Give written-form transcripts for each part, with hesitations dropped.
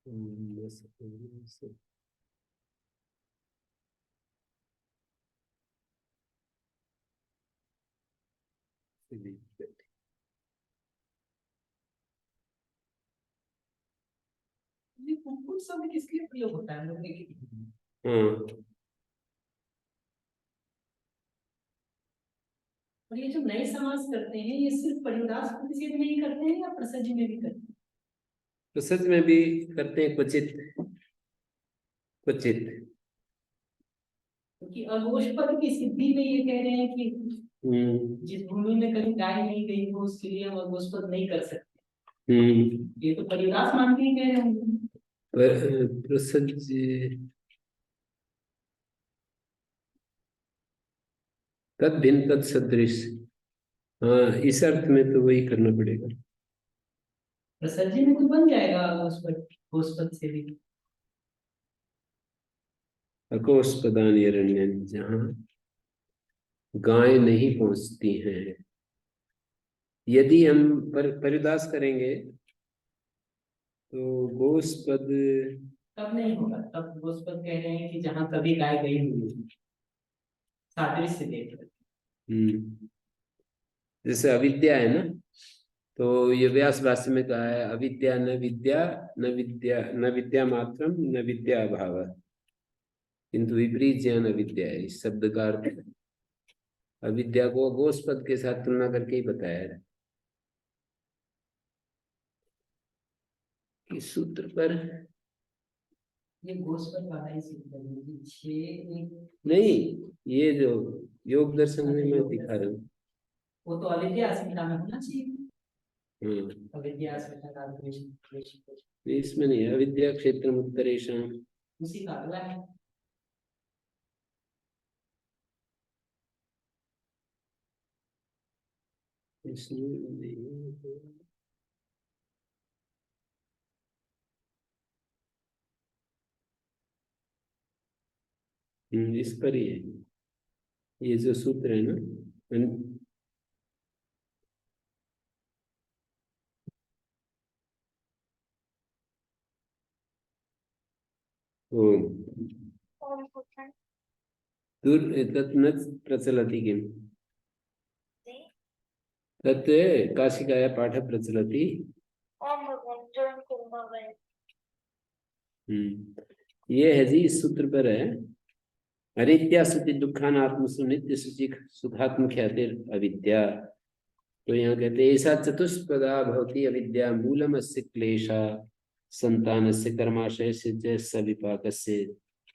हम्म, बस, ये कुक्कुट शब्द किस लिए प्रयोग होता है मुर्गे के लिए? हाँ। और ये जो नए समास करते हैं ये सिर्फ परिउदास प्रतिषेध में ही करते हैं या प्रसज्य में भी करते हैं? तो सच में भी करते हैं क्वचित, क्वचित। क्योंकि अघोष पद की सिद्धि में ये कह रहे हैं कि जिस भूमि में कभी गाय नहीं गई हो उसके लिए हम अघोष पद नहीं कर सकते। ये तो परिउदास मान के ही कह रहे हैं। प्रसज्ज, तद भिन्न तद सदृश। हाँ, इस अर्थ में तो वही करना पड़ेगा। प्रसज्य में तो बन जाएगा अघोष पद से भी। अकोष्पदानि अरण्यं, जहाँ गाय नहीं पहुंचती हैं। यदि हम परिदास करेंगे तो गोस्पद। तब नहीं होगा, तब अघोष पद कह रहे हैं कि जहां कभी गाय गई हुई है, सादृश्य देख रहे हम्म, जैसे अविद्या है ना, तो ये व्यास भाष्य में कहा है, अविद्या न विद्या, न विद्या न विद्या मात्रम, न विद्या अभाव, किंतु विपरीत ज्ञान अविद्या है। इस शब्द का अर्थ अविद्या को गोस्पद के साथ तुलना करके ही बताया है। इस सूत्र पर ये घोष पद वाला ही सिद्ध है। नहीं, ये जो योग दर्शन में मैं योग दिखा रहा हूँ। वो तो अविद्या अस्मिता में होना चाहिए। हम्म, अविद्या अस्मिता का द्वेष, द्वेष, द्वेष। इसमें नहीं है, अविद्या क्षेत्र उत्तरेशम। उसी का अगला है। इसमें नहीं है। इस पर ही है ये जो सूत्र है ना। ओम दूर तत् न प्रचलति किम, तत् काशिकाया पाठ प्रचलति। ये है जी, इस सूत्र पर है। अनित्या सुति दुखान आत्मसु नित्य सुचि सुखात्म ख्यातिर अविद्या। तो यहाँ कहते हैं, ऐसा चतुष्पदा भवति अविद्या मूलम अस्य क्लेशा संतानस्य कर्माशयस्य च सविपाकस्य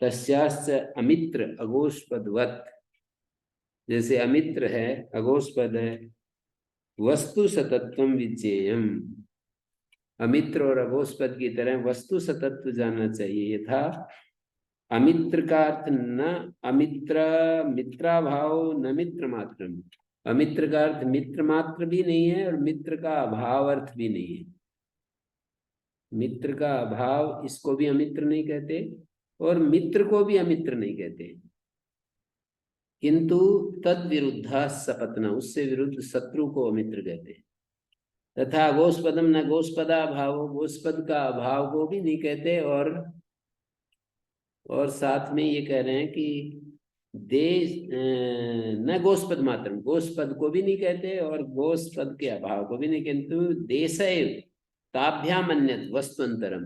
तस्याश्च अमित्र अघोषपदवत्। जैसे अमित्र है, अघोषपद है, वस्तु सतत्वम विज्ञेयम। अमित्र और अघोषपद की तरह वस्तु सतत्व जानना चाहिए। यथा अमित्र का अर्थ न अमित्र, मित्राभाव न मित्र मात्र। अमित्र का अर्थ मित्र मात्र भी नहीं है और मित्र का अभाव अर्थ भी नहीं है। मित्र का अभाव, इसको भी अमित्र नहीं कहते और मित्र को भी अमित्र नहीं कहते, किंतु तद विरुद्धा सपत्न, उससे विरुद्ध शत्रु को अमित्र कहते हैं। तथा गोस्पदम न गोस्पदा भाव, गोस्पद का अभाव को भी नहीं कहते। और साथ में ये कह रहे हैं कि देश न गोस्पद मात्र, गोस्पद को भी नहीं कहते और गोस्पद के अभाव को भी नहीं, किंतु देशैव ताभ्याम अन्यत वस्तुअंतरम,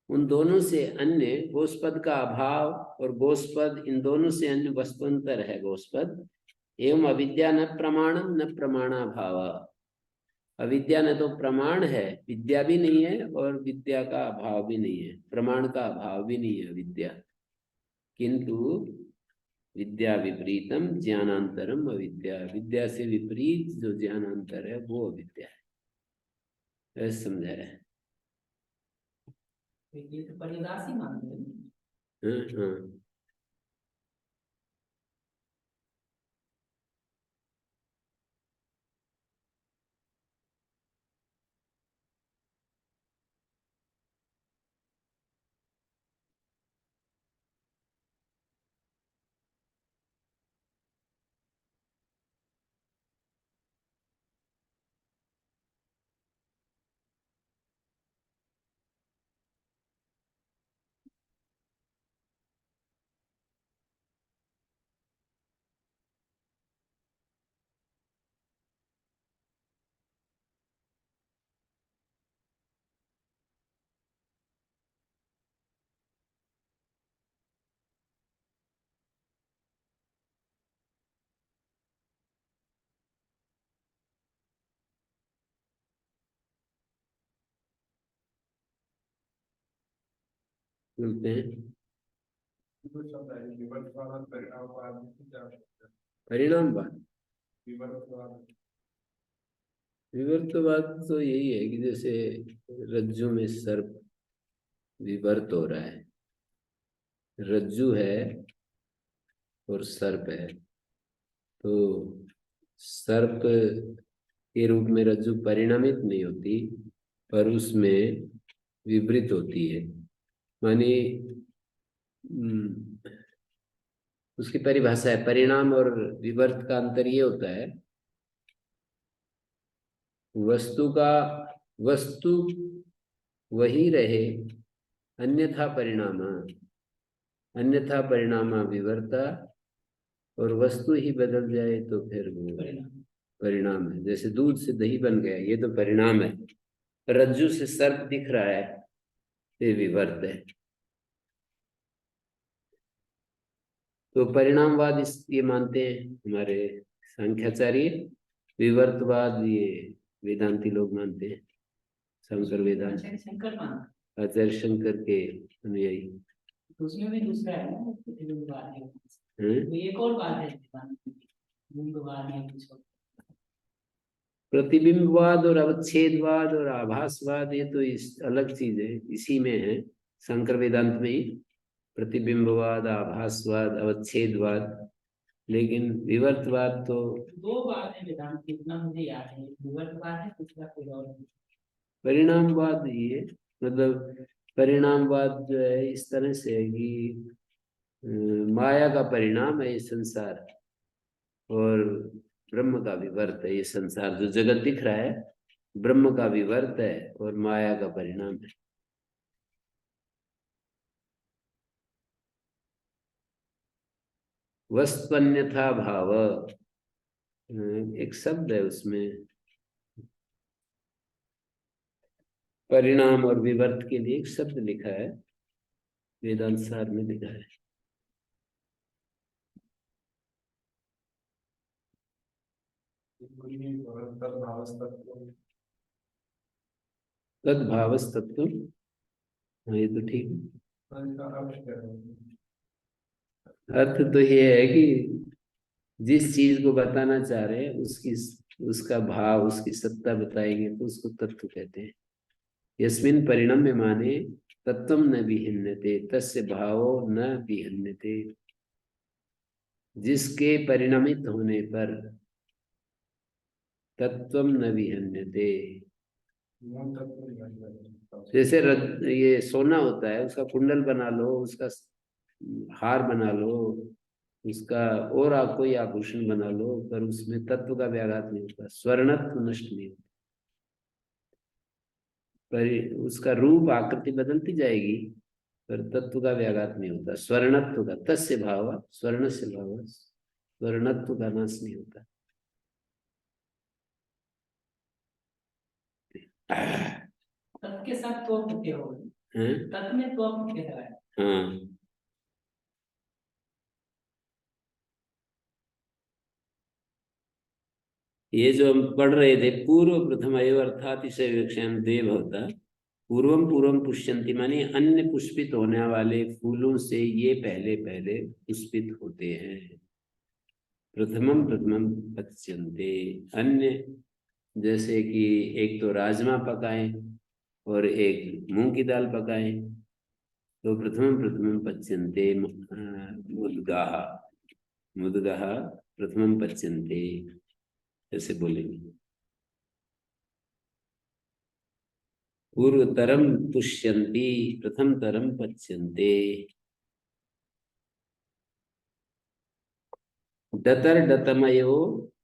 उन दोनों से अन्य गोस्पद का अभाव और गोस्पद, इन दोनों से अन्य वस्तुअंतर है गोस्पद। एवं अविद्या न प्रमाणम न प्रमाणा भाव, अविद्या न तो प्रमाण है, विद्या भी नहीं है और विद्या का अभाव भी नहीं है, प्रमाण का अभाव भी नहीं है अविद्या, किंतु विद्या विपरीतम ज्ञानांतरम अविद्या, विद्या से विपरीत जो ज्ञानांतर है वो अविद्या है, ऐसा समझाया है। ये तो परिदास ही मानते हैं। हाँ हाँ। बोलते हैं? परिणामवाद। विवर्तवाद तो यही है कि जैसे रज्जु में सर्प विवर्त हो रहा है, रज्जु है और सर्प है, तो सर्प के रूप में रज्जु परिणामित नहीं होती, पर उसमें विपरीत होती है। माने उसकी परिभाषा है, परिणाम और विवर्त का अंतर ये होता है, वस्तु वही रहे, अन्यथा परिणाम विवर्ता, और वस्तु ही बदल जाए तो फिर वो परिणाम है। जैसे दूध से दही बन गया, ये तो परिणाम है। रज्जु से सर्प दिख रहा है, ये विवर्त है। तो परिणामवाद ये मानते हैं हमारे सांख्याचार्य, विवर्तवाद ये वेदांती लोग मानते हैं, शंकर वेदांत, आचार्य शंकर के अनुयायी। उसमें भी दूसरा है ना, प्रतिबिंबवाद है, एक और बात है, बिंबवाद है कुछ। प्रतिबिंबवाद और अवच्छेदवाद और आभासवाद ये तो अलग चीज है, इसी में है शंकर वेदांत में ही, प्रतिबिंबवाद, आभासवाद, अवच्छेदवाद। लेकिन विवर्तवाद तो दो बात है वेदांत की, इतना मुझे याद है, विवर्तवाद है, दूसरा कोई और परिणामवाद। ये मतलब परिणामवाद जो है इस तरह से है कि माया का परिणाम है ये संसार, और ब्रह्म का विवर्त है ये संसार। जो जगत दिख रहा है ब्रह्म का विवर्त है और माया का परिणाम है। वस्तुन्यथा भाव एक शब्द है, उसमें परिणाम और विवर्त के लिए एक शब्द लिखा है, वेदांत सार में लिखा है। तद्भावस्तत्व, हाँ ये तो ठीक है। अर्थ तो ये है कि जिस चीज को बताना चाह रहे हैं उसका भाव, उसकी सत्ता बताएंगे तो उसको तत्व कहते हैं। यस्मिन् परिणम्य माने तत्वम न विहिन्यते तस्य भावो न विहिन्यते। जिसके परिणमित होने पर तत्वम न विहिन्यते, जैसे ये सोना होता है, उसका कुंडल बना लो, उसका हार बना लो, उसका और आप कोई आभूषण बना लो, पर उसमें तत्व का व्याघात नहीं होता, स्वर्णत्व नष्ट नहीं होता। पर उसका रूप आकृति बदलती जाएगी, पर तत्व का व्याघात नहीं होता, स्वर्णत्व का। तस्य भाव, स्वर्ण से भाव, स्वर्णत्व का नाश नहीं होता। तत्व के साथ तो क्या होगा, तत्व में तो क्या है। हाँ, ये जो हम पढ़ रहे थे, पूर्व प्रथम अर्थातिशय विवक्षाम देव होता, पूर्वम पूर्वम पुष्यंति माने अन्य पुष्पित होने वाले फूलों से ये पहले पहले पुष्पित होते हैं। प्रथमम प्रथमम पच्यन्ते, अन्य जैसे कि एक तो राजमा पकाएं और एक मूंग की दाल पकाएं, तो प्रथमम प्रथमम पच्यन्ते मुद्गाः, मुद्गाः प्रथमम पच्यन्ते, ऐसे बोलेंगे। पूर्वतरम पुष्यन्ति, प्रथम तरम पच्यन्ते। दतर डतमयो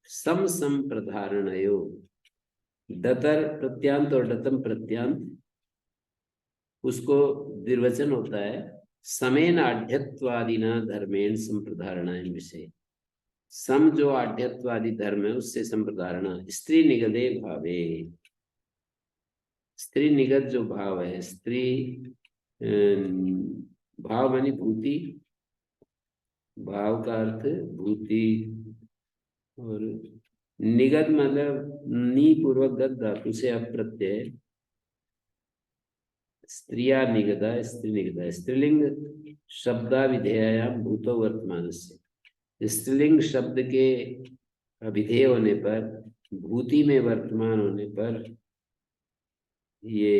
सम सम प्रधारणयो, दतर प्रत्यांत और डतम प्रत्यांत, उसको द्विवचन होता है, समेन आढ्यत्वादिना धर्मेण संप्रधारणाय विषय। सम जो आढ्यत्वादि धर्म है उससे संप्रधारणा, स्त्री निगदे भावे, स्त्री निगत जो भाव है, स्त्री भाव मानी भूति, भाव का अर्थ भूति, और निगत मतलब नी पूर्वक गत धातु से अप्रत्यय, स्त्रिया निगदा स्त्रीनिगदा स्त्रीलिंग शब्दाविधेयाम भूतो वर्तमानस्य स्त्रीलिंग शब्द के अभिधेय होने पर भूति में वर्तमान होने पर ये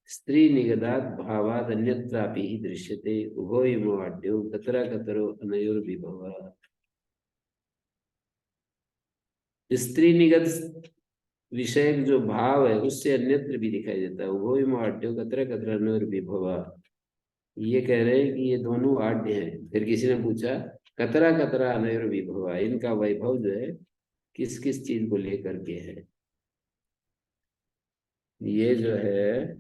स्त्री निगदात भावाद अन्यत्रापि ही दृश्यते उभयोर्मो आढ्यो कतरा कतरो अनयोर्विभव। स्त्री निगत विषय जो भाव है उससे अन्यत्र भी दिखाई देता है। उभयोर्मो आढ्यो कतरा कतरा अनयोर्विभव, ये कह रहे हैं कि ये दोनों आढ्य हैं। फिर किसी ने पूछा कतरा कतरा अनयोर्विभव, इनका वैभव जो है किस किस चीज को लेकर के है। ये जो है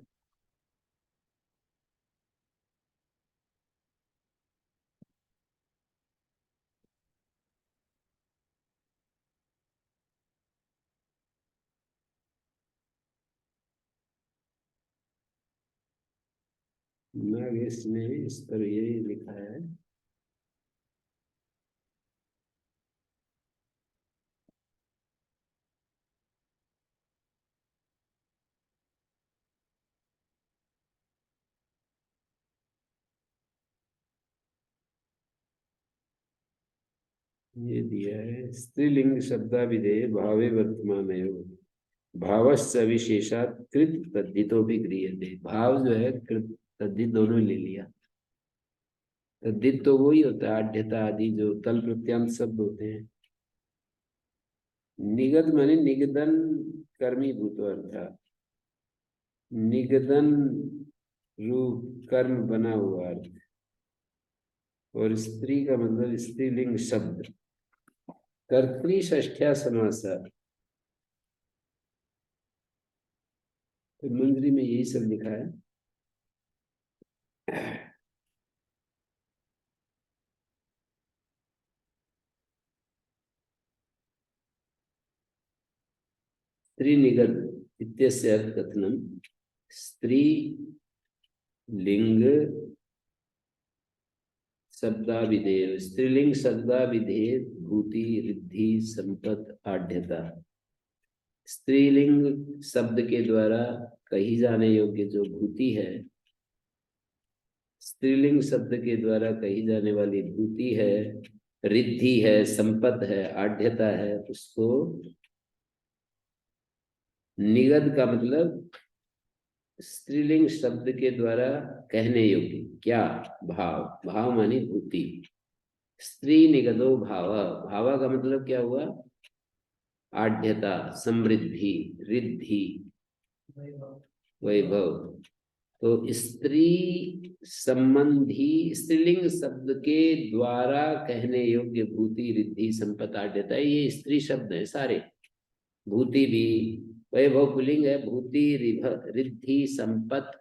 नागेश ने इस पर यही लिखा है। ये दिया है स्त्रीलिंग शब्दाभिधेय भावे वर्तमान भावश्च विशेषात कृत तद्धितो भी गृह्यते। भाव जो है कृत तद्धित दोनों ले लिया। तद्धित तो वही होता है आढ्यता आदि जो तल प्रत्यांत शब्द होते हैं। निगत माने निगदन कर्मी भूत अर्थ, निगदन रूप कर्म बना हुआ अर्थ। और स्त्री का मतलब स्त्रीलिंग शब्द कर्तृ षष्ठ्या समासा। तो मंजरी में यही सब लिखा है। स्त्री निगत इत्यस्य अर्थ कथनम स्त्री लिंग शब्दाविधेय स्त्रीलिंग शब्दाविधेय भूति रिद्धि संपत आढ्यता। स्त्रीलिंग शब्द के द्वारा कही जाने योग्य जो भूति है, स्त्रीलिंग शब्द के द्वारा कही जाने वाली भूति है, रिद्धि है, संपत है, आढ्यता है, उसको निगद का मतलब स्त्रीलिंग शब्द के द्वारा कहने योग्य क्या भाव, भाव मानी भूति। स्त्री निगदो भाव, भाव का मतलब क्या हुआ आढ्यता, समृद्धि, रिद्धि, वैभव। तो स्त्री संबंधी स्त्रीलिंग शब्द के द्वारा कहने योग्य भूति रिद्धि संपत आढ्यता, ये स्त्री शब्द है सारे। भूति भी वैभव पुल्लिंग है, भूति रिद्धि संपत,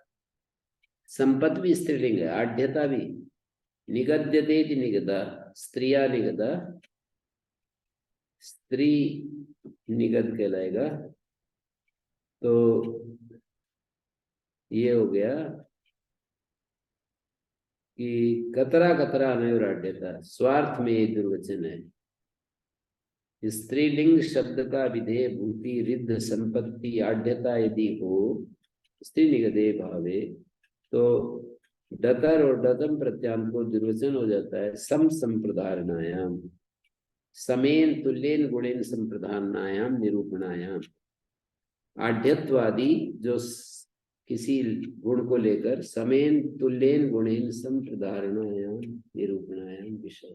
संपत भी स्त्रीलिंग है, आढ्यता भी। निगद्यते निगदा स्त्रिया निगदा, स्त्री निगद कहलाएगा। तो ये हो गया कि कतरा कतरा अनयोराढ्यता, स्वार्थ में ये दुर्वचन है। स्त्रीलिंग शब्द का विधेय भूति रिद्ध संपत्ति आढ्यता यदि हो स्त्री निगदे भावे, तो डतर और डतम प्रत्यांत को दुर्वचन हो जाता है। सम संप्रदारणायाम, समेन तुल्येन गुणेन संप्रदारणायाम निरूपणायाम। आढ्यत्वादि जो किसी गुण को लेकर समेन तुल्येन गुणेन संप्रदारणायाम निरूपणायाम विषय।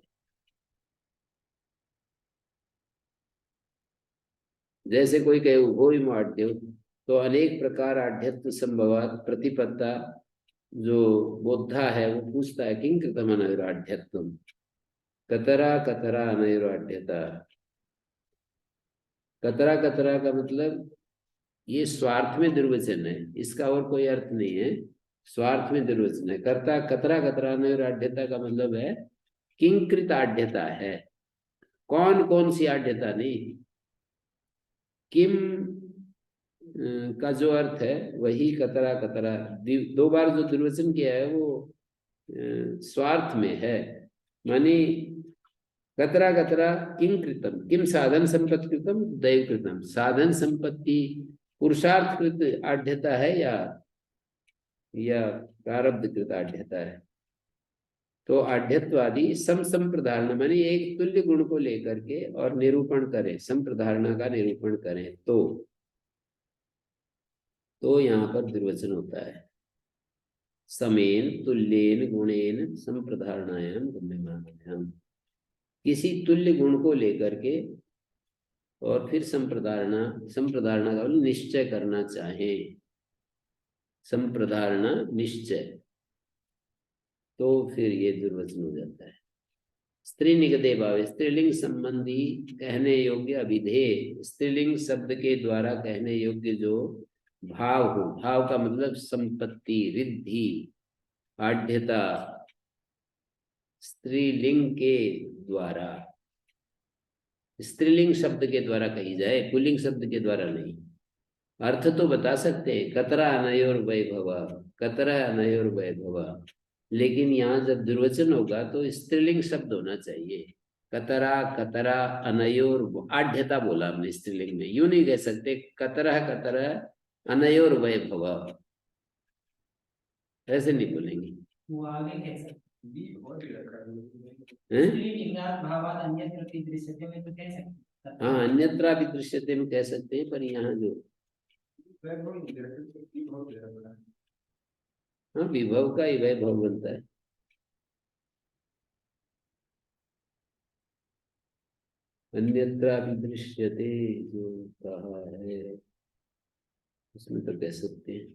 जैसे कोई कहे उभयोर्मो आढ्यो, तो अनेक प्रकार आढ्यत्व संभवात प्रतिपत्ता जो बोधा है वो पूछता है किं कृतम अनयोराढ्यत्वम, कतरा कतरा अनयोराढ्यता। कतरा कतरा का मतलब ये स्वार्थ में दुर्वचन है, इसका और कोई अर्थ नहीं है, स्वार्थ में दुर्वचन है। कर्ता कतरा कतरा अनयोराढ्यता का मतलब है किंकृत आढ्यता है, कौन कौन सी आढ्यता नहीं। किम का जो अर्थ है वही कतरा कतरा, दो बार जो दुर्वचन किया है वो स्वार्थ में है। मानी कतरा कतरा किम कृतम, किम साधन संपत्ति कृतम दैव कृतम, साधन संपत्ति पुरुषार्थ कृत आढ्यता है या या प्रारब्धकृत आढ़्यता है। तो आढ़्यत्वादी सम संप्रधारण माने एक तुल्य गुण को लेकर के और निरूपण करें, संप्रधारणा का निरूपण करें तो यहाँ पर द्विवचन होता है। समेन तुल्येन गुणेन संप्रधारणायाम गम्यमानायाम, किसी तुल्य गुण को लेकर के और फिर संप्रदारणा, संप्रदारणा का मतलब निश्चय करना चाहे, संप्रदारणा निश्चय, तो फिर ये दुर्वचन हो जाता है। स्त्री निगदे भाव, स्त्रीलिंग संबंधी कहने योग्य अभिधेय, स्त्रीलिंग शब्द के द्वारा कहने योग्य जो भाव हो, भाव का मतलब संपत्ति, रिद्धि, आढ़्यता, स्त्रीलिंग के द्वारा, स्त्रीलिंग शब्द के द्वारा कही जाए, पुल्लिंग शब्द के द्वारा नहीं। अर्थ तो बता सकते हैं, कतरा अनयोर वैभव, कतरा अनयोर वैभव, लेकिन यहाँ जब दुर्वचन होगा तो स्त्रीलिंग शब्द होना चाहिए। कतरा कतरा अनयोर, आढ़्यता बोला हमने स्त्रीलिंग में, यूं नहीं कह सकते कतरा कतरा अनयोर वैभव, ऐसे नहीं बोलेंगे। वो आगे कह सकते हैं? स्त्रीलिंगात् भावात् अन्यत्र अपि दृश्यते में तो कह सकते हैं। हाँ, अन्यत्र भी दृश्यते में कह सकते हैं, पर यहाँ जो हाँ विभव का ही वैभव बनता है। अन्यत्र भी दृश्यते जो कहा है उसमें तो कह सकते हैं।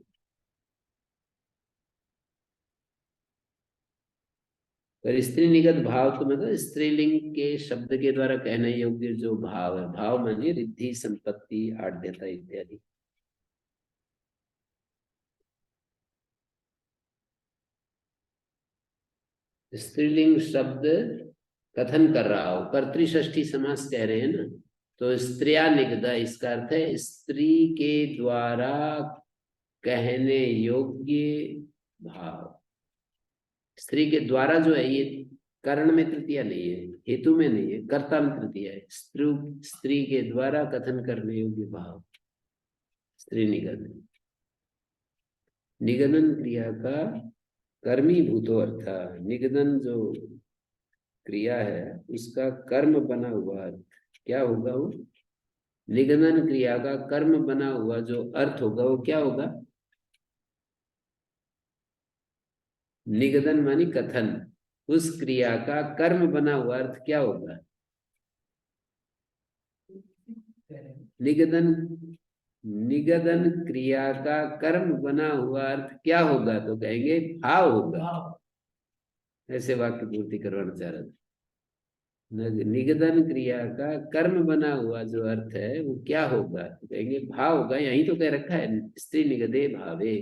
पर स्त्री निगत भाव तो मतलब स्त्रीलिंग के शब्द के द्वारा कहने योग्य जो भाव है, भाव मानिए रिद्धि, संपत्ति, आढ़्यता इत्यादि। स्त्रीलिंग शब्द कथन कर रहा हो, कर्तृषष्ठी समास कह रहे हैं ना, तो स्त्रिया निगदा, इसका अर्थ है स्त्री के द्वारा कहने योग्य भाव। स्त्री के द्वारा जो है, ये कर्ण में तृतीया नहीं है, हेतु में नहीं है, कर्ता में तृतीया है। स्त्री के द्वारा कथन करने योग्य भाव, स्त्री निगदन। निगदन क्रिया का कर्मी भूतो अर्थ, निगदन जो क्रिया है उसका कर्म बना हुआ अर्थ क्या होगा? वो निगदन क्रिया का कर्म बना हुआ जो अर्थ होगा वो क्या होगा? निगदन मानी कथन, उस क्रिया का कर्म बना हुआ अर्थ क्या होगा? निगदन, निगदन क्रिया का कर्म बना हुआ अर्थ क्या होगा? तो कहेंगे भाव होगा। ऐसे वाक्य पूर्ति करवाना चाह रहा था। निगदन क्रिया का कर्म बना हुआ जो अर्थ है वो क्या होगा? तो कहेंगे भाव होगा। यही तो कह रखा है स्त्री निगदे भावे,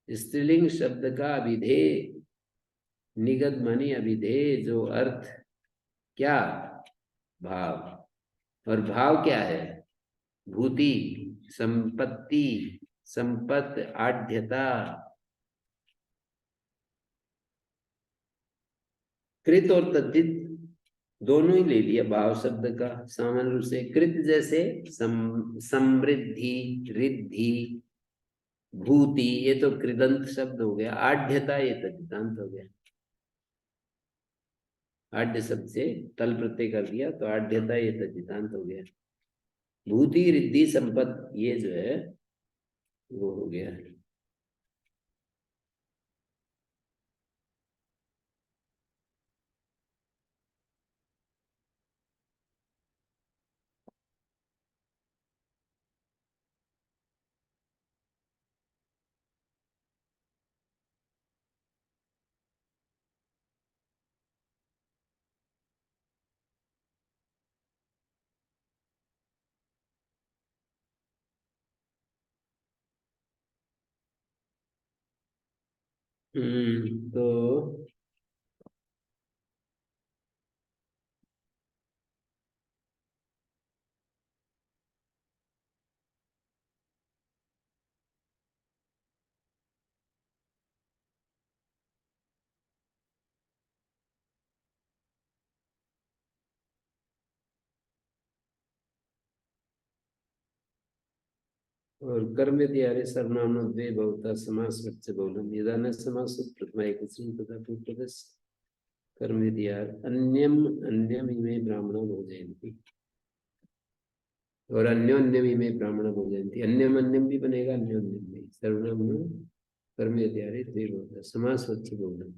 स्त्रीलिंग शब्द का अभिधेय, निगद मानी अभिधेय जो अर्थ क्या? भाव। और भाव क्या है? भूति, संपत्ति, संपत, आढ़्यता। कृत और तद्धित दोनों ही ले लिया भाव शब्द का सामान्य रूप से। कृत जैसे समृद्धि, रिद्धि, भूति, ये तो कृदंत शब्द हो गया। आढ़्यता ये तद्धितांत हो गया। आढ़्य शब्द से तल प्रत्यय कर दिया तो आढ़्यता ये तद्धितांत हो गया। भूति, रिद्धि, संपत ये जो है वो हो गया। तो और कर्म इत्यादि सर्वनामनो द्वे भवता समास वच्च बहुलम यदा न समास प्रथमा एकवचन तथा पूर्वपदस्य कर्म इत्यादि अन्यम अन्यम इमे ब्राह्मणो भोजयन्ति और अन्योन्यम इमे ब्राह्मणो भोजयन्ति अन्यम अन्यम भी बनेगा अन्योन्यम भी सर्वनामनो कर्म इत्यादि द्वे भवता समास वच्च बहुलम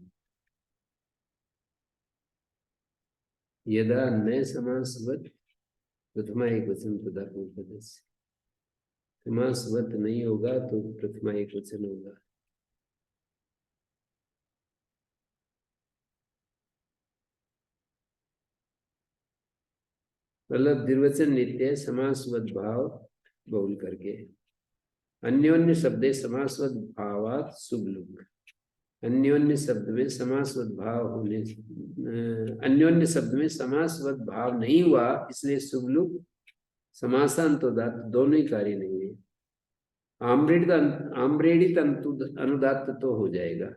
यदा न समासवत् प्रथमा एकवचन तथा पूर्वपदस्य समासवत नहीं होगा तो प्रथमा एकवचन होगा मतलब द्विवचन नित्य समासवत भाव बहुल करके अन्योन्य शब्दे समासवत भावात शुभ लुक अन्योन्य शब्द में समासवत भाव होने अन्योन्य शब्द में समासवत भाव नहीं हुआ इसलिए शुभ लुक समासांतोदात दोनों ही कार्य नहीं है आम्रेडित अनुदात तो हो जाएगा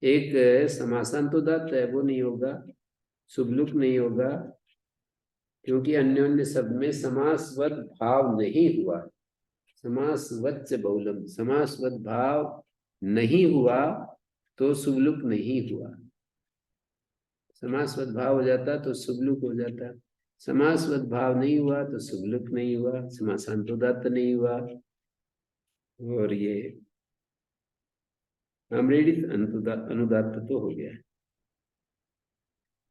एक समासांतोदात है वो नहीं होगा शुभ लुक नहीं होगा क्योंकि अन्योन्य शब्द में समासवत भाव नहीं हुआ समासवच्च बहुलम समासवत भाव नहीं हुआ तो शुभलुक नहीं हुआ समासवत भाव हो जाता तो शुभलुक हो जाता समासवत भाव नहीं हुआ तो शुभलुक नहीं हुआ समासांतोदात्त नहीं हुआ और ये आम्रेडित अनुदात्त तो हो गया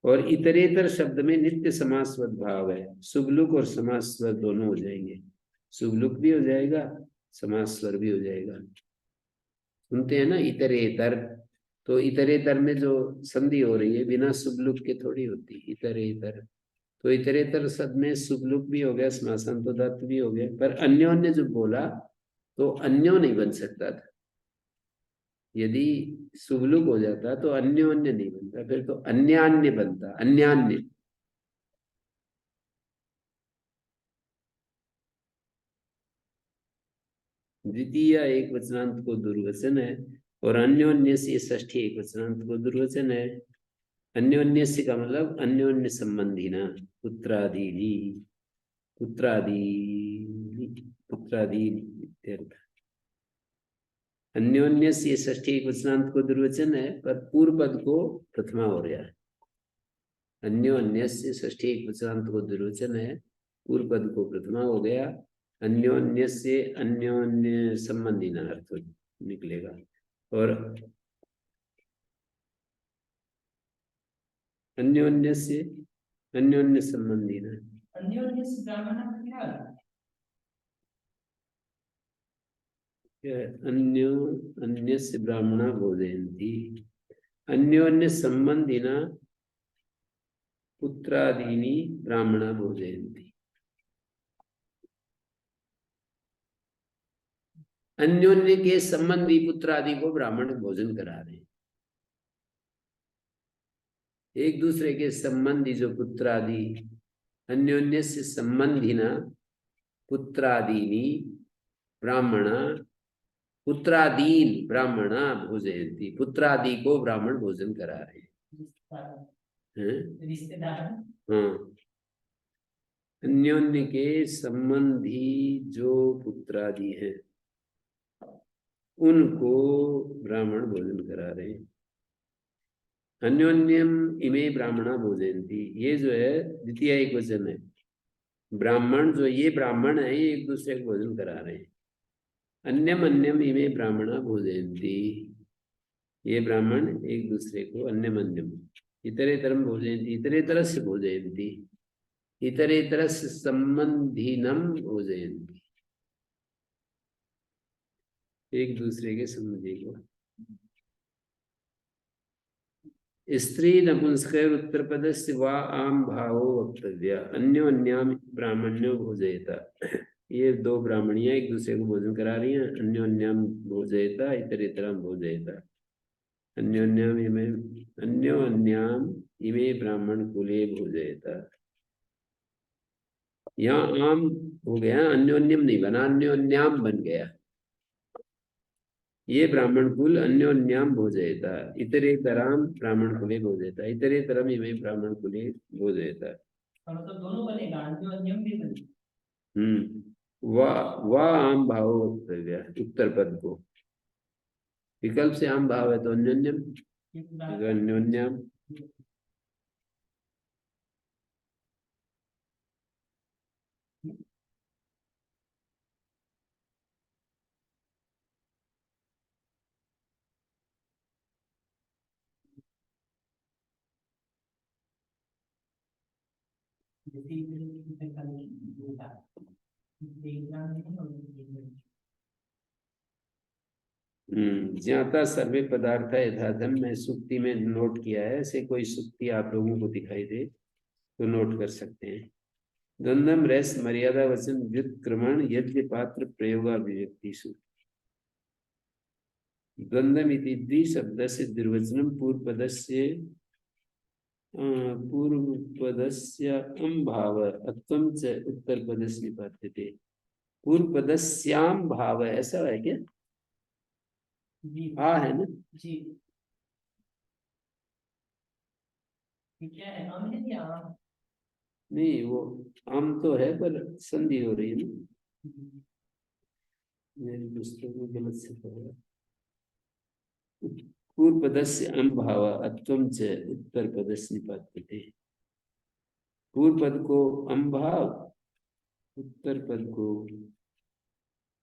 और इतरेतर शब्द में नित्य समासवत भाव है शुभलुक और समासवर दोनों हो जाएंगे शुभलुक भी हो जाएगा समासवर भी हो जाएगा सुनते हैं ना इतरेतर तो इतरेतर में जो संधि हो रही है बिना शुभलुक के थोड़ी होती इतरेतर तो इतरेतर शब्द में शुभलुक भी हो गया समासांतोदात्त भी हो गया पर अन्योन्य जो बोला तो अन्यो नहीं बन सकता था यदि शुभलुक हो जाता तो अन्योन्य नहीं बनता फिर तो अन्यान्य बनता अन्यान्य द्वितीय एक वचनांत को दुर्वचन है और अन्योन्य से षष्ठी एक वचनांत को दुर्वचन है अन्योन्य से का मतलब अन्योन्य संबंधी ना पुत्रादि पुत्रादि पुत्रादि इत्यर्थ अन्योन्य से षष्ठी एक वचनांत को दुर्वचन है पर पूर्व पद को प्रथमा हो रहा है अन्योन्य से षष्ठी एक वचनांत को दुर्वचन है पूर्व पद को प्रथमा हो गया अन्योन्य से अन्योन्य संबंधी ना अर्थ निकलेगा और अन्योन्य से अन्योन्य संबंधी ना अन्योन्य से ब्राह्मण क्या अन्यो अन्य से ब्राह्मणा भोजयन्ति अन्योन्य संबंधिना पुत्रादीनि ब्राह्मणा भोजयन्ति अन्योन्य के संबंधी पुत्र आदि को ब्राह्मण भोजन करा रहे हैं एक दूसरे के संबंधी जो पुत्र आदि अन्योन्य से संबंधिना पुत्रादीनि ब्राह्मणा पुत्रादीन ब्राह्मणा भोजयन्ति पुत्रादि को ब्राह्मण भोजन करा रहे हैं रिश्तेदार हाँ अन्योन्य के संबंधी जो पुत्रादि हैं उनको ब्राह्मण भोजन करा रहे हैं अन्योन्यम इमे ब्राह्मणा भोजयन्ति ये जो है द्वितीय एक वचन है ब्राह्मण जो ये ब्राह्मण है ये एक दूसरे को भोजन करा रहे हैं अन्यम अन्यम इमे ब्राह्मणा भोजयन्ति ये ब्राह्मण एक दूसरे को अन्यम अन्यम इतरेतरम भोजयन्ति इतरेतर से भोजयन्ति इतरेतर से संबंधिनम भोजयन्ति एक दूसरे के संबंधी को स्त्री नपुंसक उत्तर पदस्य वा आम भावो वक्तव्य अन्योन्याम ब्राह्मण्यो भोजयता ये दो ब्राह्मणियां एक दूसरे को भोजन करा रही हैं अन्योन्याम भोजयता इतरेतरम भोजयता अन्योन्याम इमे ब्राह्मण कुले भोजयता यहाँ आम हो गया अन्योन्यम नहीं बना अन्योन्याम बन गया ये ब्राह्मण कुल अन्योन्याम भोजयता इतरेतराम ब्राह्मण कुले भोजयता इतरेतरम इमे ब्राह्मण कुले भोजयता मतलब दोनों बनेगा अन्योन्यम भी बनेगा वा आम भाव वक्तव्य, उत्तर पद को विकल्प से आम भाव है तो अन्योन्यम, अन्योन्यम। ज्ञाता सर्वे पदार्थ यथाधम, मैं सुक्ति में नोट किया है, ऐसे कोई सुक्ति आप लोगों को दिखाई दे तो नोट कर सकते हैं। द्वंद्वम रस मर्यादा वचन व्युत्क्रमण यज्ञ पात्र प्रयोगाभिव्यक्तिषु। द्वंद्वम इति द्विशब्दस्य द्विर्वचनम पूर्वपदस्य अम्भाव अत्वं च उत्तरपदस्य निपात्यते। पूर्वपदस्याम भाव, ऐसा है क्या? हाँ है ना जी। क्या है, हम है या आम? नहीं, वो आम तो है पर संधि हो रही है ना, मेरी पुस्तक में गलत से पढ़ा। पूर्व पदस्य अम्भाव अत्वं च उत्तर पदस्य निपात्यते। पूर्व पद को अम्भाव, उत्तर पद को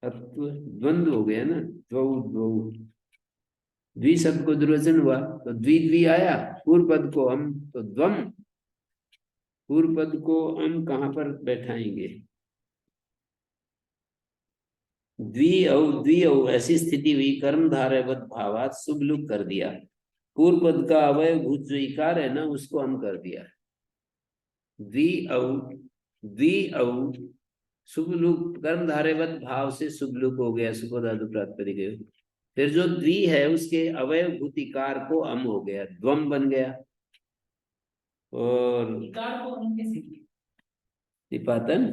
अत्व, द्वंद्व हो गया ना, द्वौ द्वौ। द्वि शब्द को दुर्वचन हुआ तो द्वि द्वि आया, पूर्व पद को हम तो द्वम। पूर्व पद को हम कहां पर बैठाएंगे? द्वि औ ऐसी स्थिति हुई, कर्म धारयवत भावात शुभ लुक कर दिया। पूर्व पद का अवय भूत जो इकार है ना, उसको हम कर दिया द्वि औ शुभ लुक, कर्म धारयवत भाव से शुभ लुक हो गया, सुख धातु प्रातिपदिक। फिर जो द्वि है उसके अवय भूत इकार को अम हो गया, द्वम बन गया। और इकार को हम कैसे किए? निपातन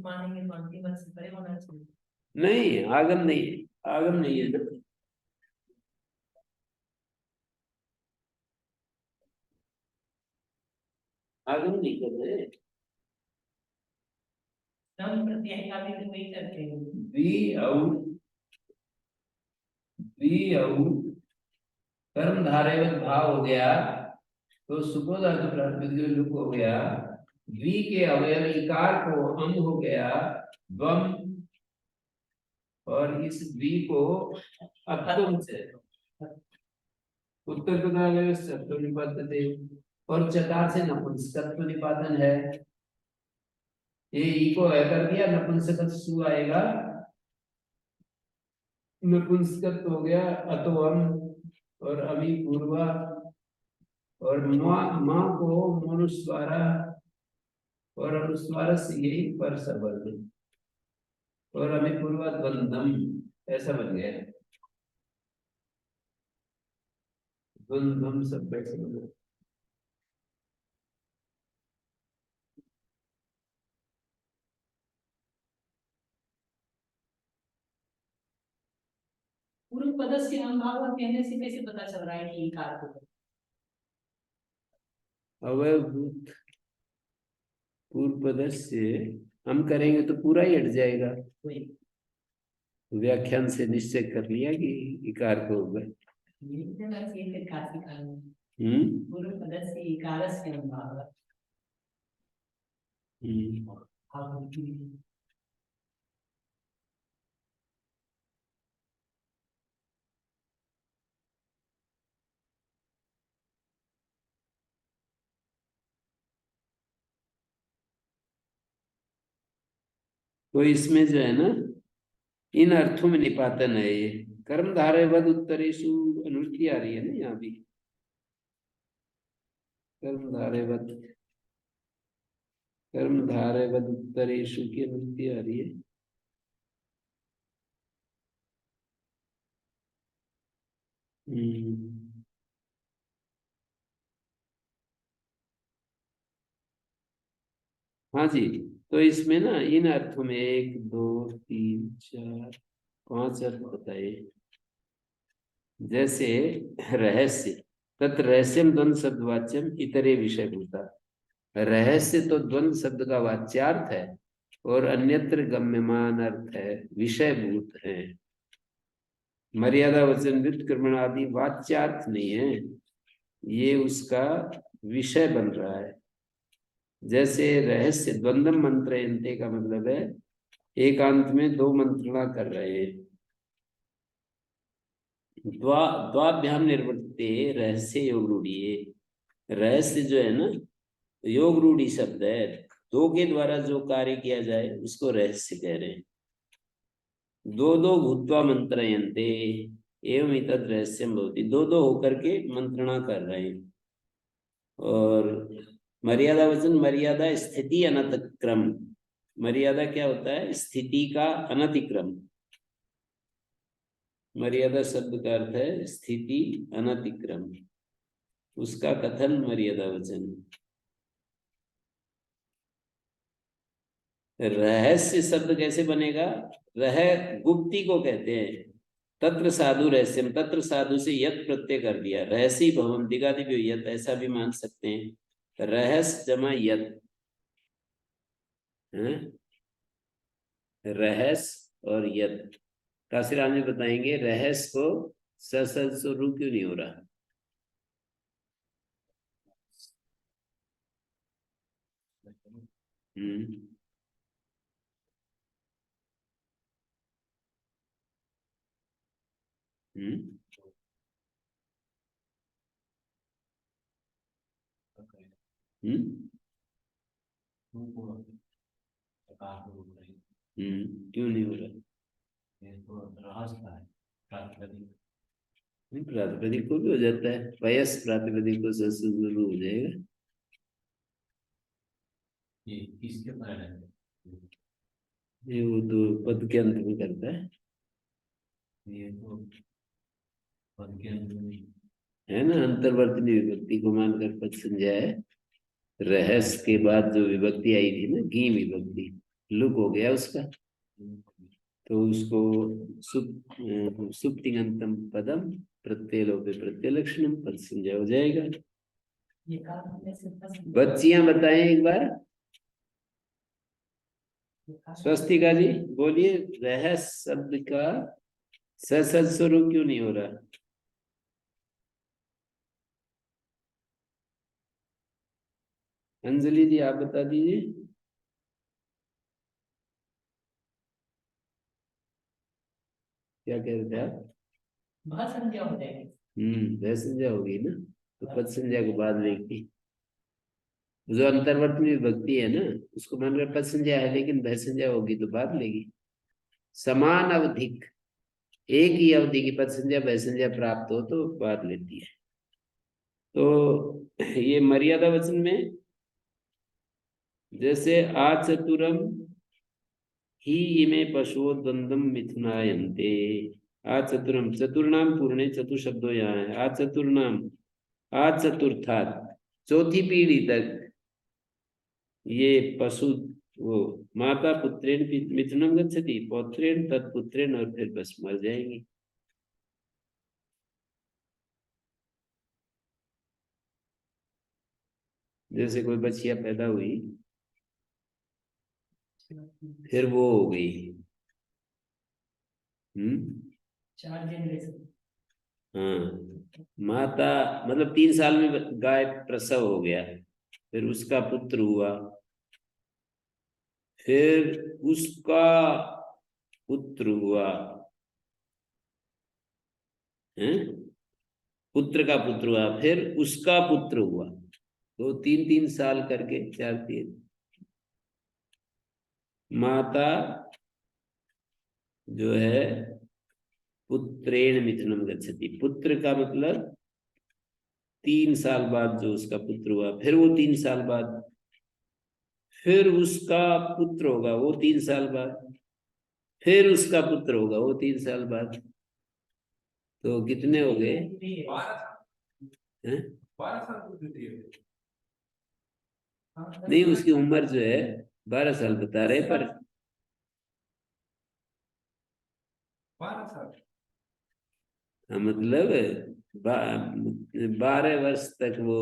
मानेंगे तो अंतिम वचन परे होना चाहिए। नहीं, आगम नहीं है, आगम नहीं है ना। आगम नहीं कर रहे, नम प्रत्यय का भी तो वही करते हैं। द्वि औ कर्म धारयवत भाव हो गया तो सुबोध धातु प्रातिपदिक लुक हो गया। द्वि के अवयव इकार को अम हो गया, द्वम। और इस द्वि को अत्वम से उत्तर पदावय सत्व निपातते, और चकार से नपुंसकत्व निपातन है। ये ई को है कर दिया, नपुंसकत्व सु आएगा, नपुंसकत्व हो गया अतोम, और अभी पूर्वा, और माँ को मनुस्वारा, और अनुस्वार से यही पर सबल, और अभी पूर्वा द्वंद्वम, ऐसा बन गया द्वंद्वम सब बैठे हुए। पूर्व पद से अभाव कहने से कैसे पता चल रहा है कि इकार को? अवय भूत पूर्व पद से हम करेंगे तो पूरा ही हट जाएगा। व्याख्यान से निश्चय कर लिया कि इकार को होगा। पूर्व पद से इकार से अभाव। तो इसमें जो है ना, इन अर्थों में निपातन है। ये कर्म धारयवद उत्तरेशु अनुवृत्ति आ रही है ना, यहाँ भी कर्म धारयवद, कर्म धारयवद उत्तरेशु की अनुवृत्ति आ रही है। हाँ जी, तो इसमें ना इन अर्थों में 1 2 3 4 5 अर्थ बताए। जैसे रहस्य, तत् रहस्यम द्वंद्व शब्दवाच्यम इतरे विषय भूता। रहस्य तो द्वंद शब्द का वाच्यार्थ है और अन्यत्र गम्यमान अर्थ है, विषयभूत है। मर्यादा वचन व्युत्क्रमण आदि वाच्यार्थ नहीं है, ये उसका विषय बन रहा है। जैसे रहस्य द्वंद्व मंत्रयन्ते का मतलब है एकांत में दो मंत्रणा कर रहे हैं। द्वाभ्याम निर्वर्तते रहस्य योग रूढ़ी। रहस्य जो है ना, योग रूढ़ी शब्द है, दो के द्वारा जो कार्य किया जाए उसको रहस्य कह रहे हैं। दो दो भूत्वा मंत्रयन्ते एवं इतद रहस्यम भवति, दो दो होकर के मंत्रणा कर रहे हैं। और मर्यादा वचन मर्यादा स्थिति अनतिक्रम। मर्यादा क्या होता है? स्थिति का अनतिक्रम। मर्यादा शब्द का अर्थ है स्थिति अनतिक्रम, उसका कथन मर्यादा वचन। रहस्य शब्द कैसे बनेगा? रह गुप्ती को कहते हैं। तत्र साधु रहस्यम, तत्र साधु से यत प्रत्यय कर दिया, रहस्य भवम दिगादिव्यो यत, ऐसा भी मान सकते हैं। रहस्य जमा यत, रहस्य और यत। काशिराज में बताएंगे रहस्य को ससुरु क्यों नहीं हो रहा। हम्म हम्म हम्म क्यों नहीं हो रहा? नहीं, प्रातिपदिक को भी हो जाता है, वयस प्रातिपदिक को ससुरु हो जाएगा। ये किसके पर है? ये वो तो पद के अंत में करता है। ये तो पद के अंत में है ना, अंतर्वर्तनी विभक्ति को मानकर पद संज्ञा है। रहस्य के बाद जो विभक्ति आई थी ना, घी विभक्ति, लुक हो गया उसका, तो उसको सुप्तिगंतम पदम प्रत्यय लोपे प्रत्यय लक्षणम पद संज्ञा हो जाएगा। ये काम में से बच्चियां बताएं एक बार। स्वस्तिका जी बोलिए, रहस्य शब्द का ससद स्वरूप क्यों नहीं हो रहा? अंजलि जी आप बता दीजिए। क्या कह रहे थे आप? बहुत संख्या हो जाएगी। वह संज्ञा होगी ना, तो पद संज्ञा को बाद लेगी। जो अंतर्वर्त में विभक्ति है ना, उसको मानकर पद संज्ञा है, लेकिन वह संज्ञा होगी तो बाद लेगी। समान अवधिक, एक ही अवधि की पद संज्ञा वह संज्ञा प्राप्त हो तो बाद लेती है। तो ये मर्यादा वचन में जैसे आचतुरम ही इमे पशुओ द्वंद्वम मिथुनायन्ते। आचतुरम, चतुर्नाम पूर्णे, चतुर शब्दों यहाँ है। आचतुर्नाम, आचतुर्थात, चौथी पीढ़ी तक ये पशु, वो माता पुत्रेण मिथुनम गच्छति, पौत्रेण तत्पुत्रेण, और फिर बस मर जाएंगी। जैसे कोई बच्चियां पैदा हुई, फिर वो हो गई। 4 जनरेशन। हाँ, माता मतलब 3 साल में गाय प्रसव हो गया, फिर उसका पुत्र हुआ, फिर उसका पुत्र हुआ, है, पुत्र का पुत्र हुआ, फिर उसका पुत्र हुआ। तो 3-3 साल करके 4-3। माता जो है पुत्रेण मिथुनम गच्छति, पुत्र का मतलब 3 साल बाद जो उसका पुत्र हुआ, फिर वो 3 साल बाद, फिर उसका पुत्र होगा वो 3 साल बाद, फिर उसका पुत्र होगा वो 3 साल बाद। तो कितने हो गए? 12 साल को देती है। नहीं, उसकी उम्र जो है 12 साल बता रहे, पर 12 साल मतलब 12 वर्ष तक वो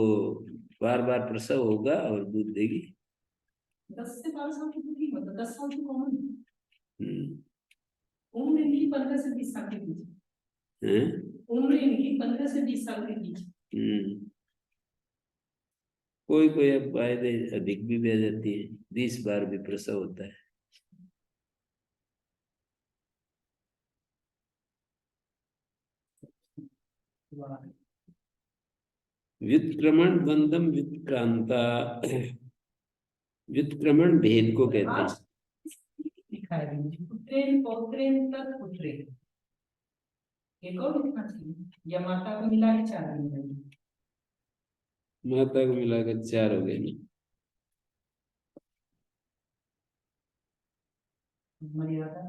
बार बार प्रसव होगा और दूध देगी। 10 से 12 साल की तो ठीक, मतलब 10 साल तो कॉमन है। हम्म। उम्र इनकी 15 से 20 साल के बीच, हैं? उम्र इनकी 15 से 20 साल के बीच। हम्म। कोई कोई अब वायदे अधिक भी बह जाती है, 20 बार भी प्रसव होता है। व्युत्क्रमण द्वंद्व व्युत्क्रांता, व्युत्क्रमण भेद को कहते हैं। लिखा है पुत्रेण पौत्रेण तत् पुत्रेण, एक और लिखना चाहिए, या माता को मिला के 4 दिन है। माता को मिलाकर 4 हो गए ना। मर्यादा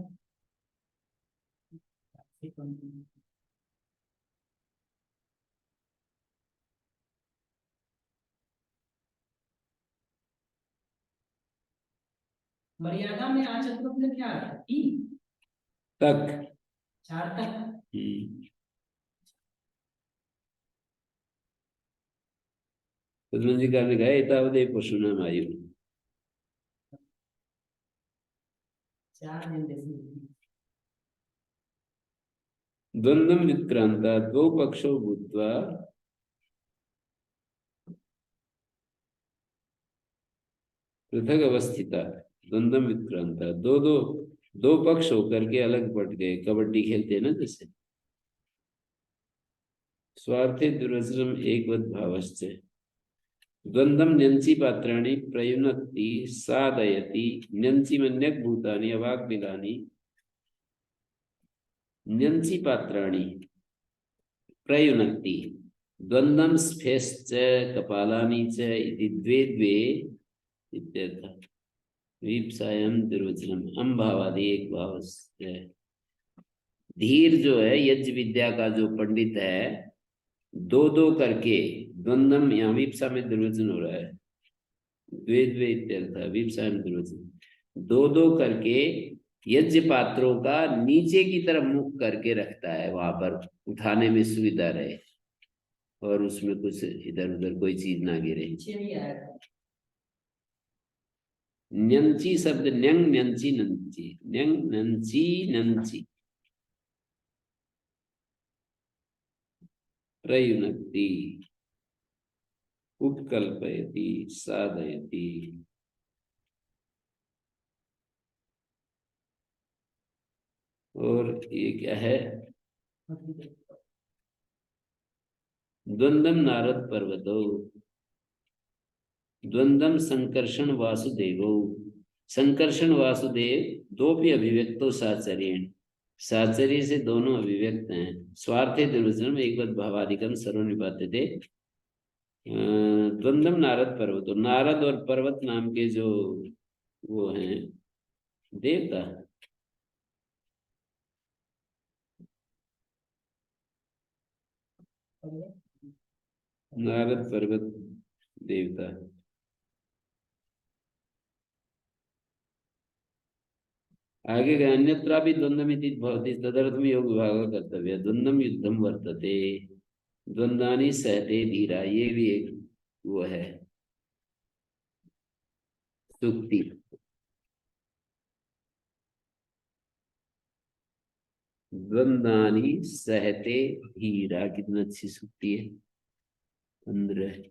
मर्यादा में आ चतुर्थ का क्या है? 3 तक। 4 तक। पद्मन जी का लिखा है एतावदेव पशूनाम आयु। 4 दिन जैसे द्वंद्वम व्युत्क्रांता द्वौ पक्षो भूत्वा पृथक अवस्थिता। द्वंद्वम व्युत्क्रांता, दो दो दो पक्ष होकर के अलग पट गए, कबड्डी खेलते हैं ना जैसे। स्वार्थे दुर्वचनम एकवत् भावश्च, द्वंद्वम न्यंसी पात्राणि प्रयुनक्ति साधयति, न्यंसी मन्यक भूतानि अवाक बिलानि, न्यंसी पात्राणि प्रयुनक्ति द्वंद्वम स्फेश्च कपालानि च इति द्वे द्वे इत्यर्थः। वीप्सायाम दुर्वचनम अम्भावादि एक भाव से। धीर जो है यज्ञ विद्या का जो पंडित है, दो दो करके, द्वंद्वम, यहाँ वीप्सा में दुर्वचन हो रहा है, द्वे द्वे इत्यर्थः वीप्सायाम दुर्वचन, दो दो करके यज्ञ पात्रों का नीचे की तरफ मुख करके रखता है, वहां पर उठाने में सुविधा रहे और उसमें कुछ इधर उधर कोई चीज ना गिरे। न्यंची शब्द न्यंग न्यंची नंची, न्यंग नंची नंची, प्रयुनक्ति उपकल्पयति साधयति। और ये क्या है? द्वंद्वम नारद पर्वतो, द्वंद्वम संकर्षण वासुदेवो, संकर्षण वासुदेव दोपि अभिव्यक्तो साचर्येण, साचर्य से दोनों अभिव्यक्त हैं। स्वार्थे दुर्वचनम एकवत् भावादिकम सर्वनिपात्यते। द्वंद्वम नारद पर्वतो, नारद और पर्वत नाम के जो वो हैं देवता, नारद पर्वत देवता। आगे गए अन्यत्रा भी द्वंद्वमिति भवति तदर्थम योग विभाग कर्तव्य, द्वंद्वम युद्धम वर्तते, द्वंद्वानि सहते धीरा, ये भी एक वो है सूक्ति। द्वंद्वानि सहते धीरा, कितना अच्छी सूक्ति है। 15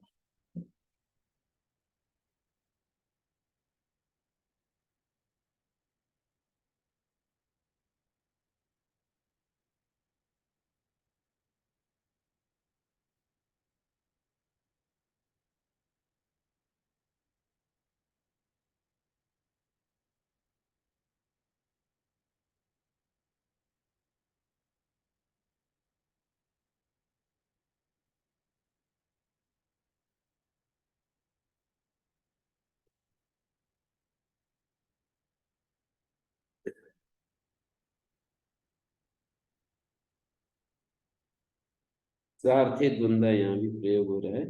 सार्थे द्वंद्व यहाँ भी प्रयोग हो रहा है।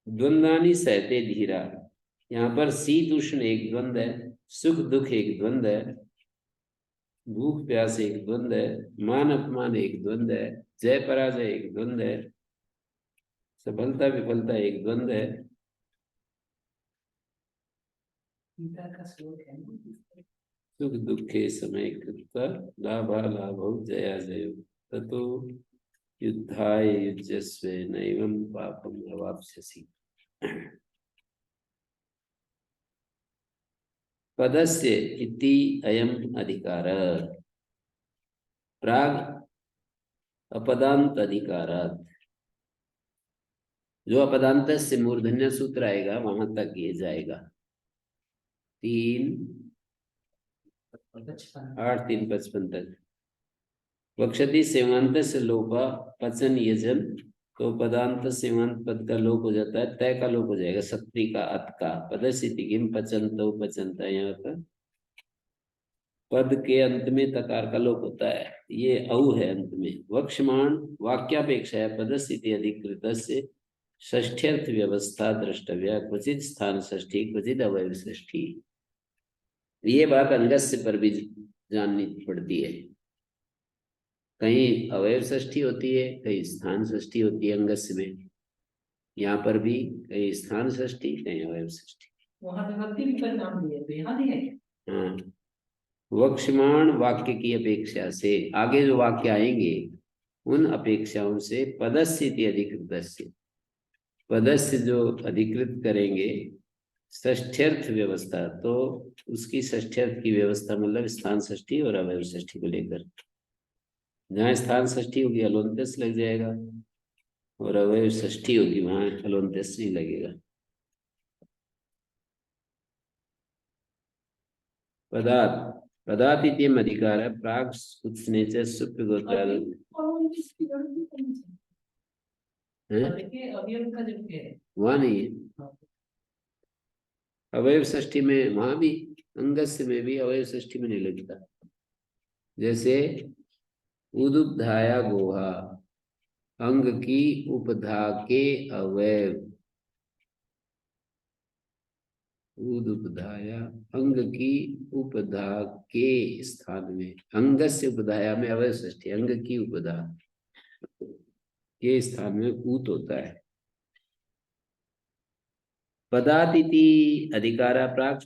द्वंद्वानि सहते धीरा, यहाँ पर शीत उष्ण एक द्वंद है, सुख दुख एक द्वंद है, भूख प्यास एक द्वंद है, मान अपमान एक द्वंद है, जय पराजय एक द्वंद है, सफलता विफलता एक द्वंद्व है। गीता का श्लोक है ना। सुख दुखे समय कृत्वा लाभा लाभौ जया जयो ततो युद्धाय युज्यस्व नैवं पापम अवाप्स्यसि। पदस्य इति अयम् अधिकारः प्राग अपदांत अधिकारात्। जो अपदांत से मूर्धन्य सूत्र आएगा वहां तक ये जाएगा। 3 8 3 55 तक। वक्षति सेवांत से लोपा पचन यजन, तो पदांत सेवांत पद का लोप हो जाता है, तय का लोप हो जाएगा, सत्री का अत का। पदस्थिति किम पचनतो पचनता, यहाँ पर पद के अंत में तकार का लोप होता है, ये औ है अंत में। वक्षमाण वाक्यापेक्षा है पदस्थिति अधिकृत से षष्ठ्यर्थ व्यवस्था द्रष्टव्य, क्वचित स्थान षष्ठी क्वचित अवयव षष्ठी। ये बात अंगस्य पर भी जाननी पड़ती है। कहीं अवयव षष्ठी होती है, कहीं स्थान षष्ठी होती है अंगस्य में। यहाँ पर भी कहीं स्थान षष्ठी कहीं अवयव षष्ठी। वहां विभक्ति भी परिणाम दिए तो यहाँ दिया क्या? हाँ, वक्षमाण वाक्य की अपेक्षा से आगे जो वाक्य आएंगे उन अपेक्षाओं से पदस्य अधिकृत, पदस्य जो अधिकृत करेंगे षष्ठ्यर्थ व्यवस्था, तो उसकी षष्ठ्यर्थ की व्यवस्था मतलब स्थान षष्ठी और अवयव षष्ठी को लेकर। जहाँ स्थान षष्ठी होगी हलोन्त्यस लग जाएगा और अवयव षष्ठी होगी वहां हलोन्त्यस नहीं लगेगा। पदार्थ पदार्थ इत्यम अधिकार प्राग उत्सने च सुप्य गोत्रादि अवयव का जो है वहां नहीं है। अवयव षष्ठी में वहां भी अंगस्य में भी अवयव षष्ठी में नहीं लगता। जैसे उदुपधाया गोहा, अंग की उपधा के अवयव, उदुपधाया अंग की उपधा के स्थान में, अंगस्य उपधाया में अवयव षष्ठी, अंग की उपधा के स्थान में ऊत होता है। पदातिथि अधिकारा प्राक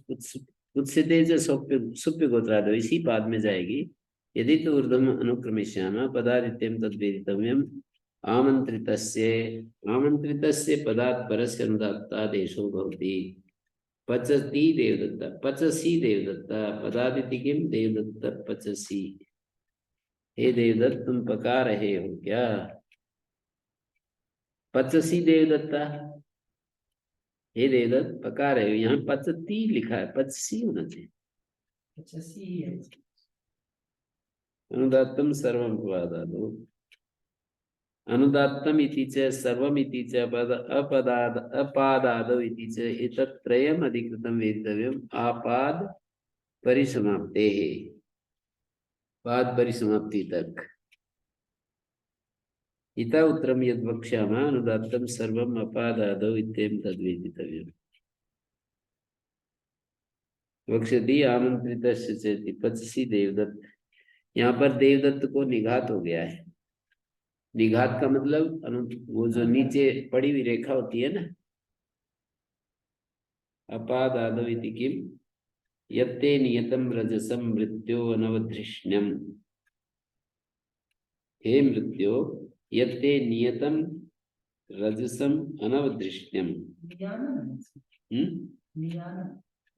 उत्सिते च सुप्य गोत्रादो, इसी पाद में जाएगी। यदि तो ऊर्ध्वम अनुक्रमिष्याम पदादित्यम तद्वेदितव्यम आमंत्रितस्य, आमंत्रितस्य पदात् परस्य अनुदात्तादेशो भवति। पचति देवदत्ता पचसी देवदत्ता, पदादिति किम देवदत्त पचसी। हे देवदत्त तुम पका रहे हो क्या? पचसी देवदत्ता, हे देवदत्त पका रहे हो। यहाँ पचती लिखा है, पचसी होना चाहिए। अच्छा सी है। अनुदात्तम सर्वम पदादो, अनुदात्तम इति च सर्वम इति च अपदाद अपादादो इति च एतत्त्रयम् अधिकृतं वेदितव्यम् आपाद परिसमाप्तेः, पाद परिसमाप्ति तक। इता उत्तरम यद् वक्ष्यामः अनुदात्तं सर्वम् अपादादौ इत्येवं तद्वेदितव्यम्। वक्षति आमंत्रितस्य चेति पचसी देवदत्त, यहाँ पर देवदत्त को निघात हो गया है। निघात का मतलब वो जो नीचे पड़ी हुई रेखा होती है ना, अपादादौ इति किम यत्ते नियतम रजसम मृत्यो अनवधृष्ण्यम। हे मृत्यो यत्ते नियतम रजसम अनवधृष्ण्यम।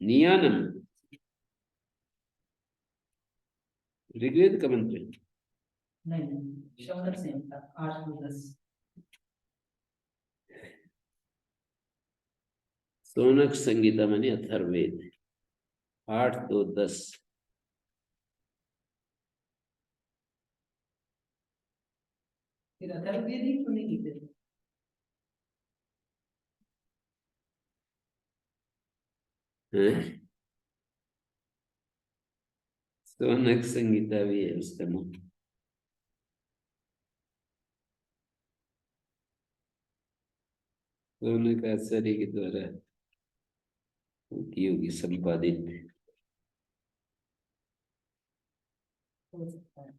नियानम ऋग्वेद का मंत्र नहीं, शौनक संहिता 8-10। शौनक संहिता माने अथर्ववेद 8-2-10। फिर अथर्ववेद ही क्यों नहीं लिखते थे? शौनक संहिता भी है उसका नाम। शौनक आचार्य के द्वारा की होगी संपादित। हो सकता है।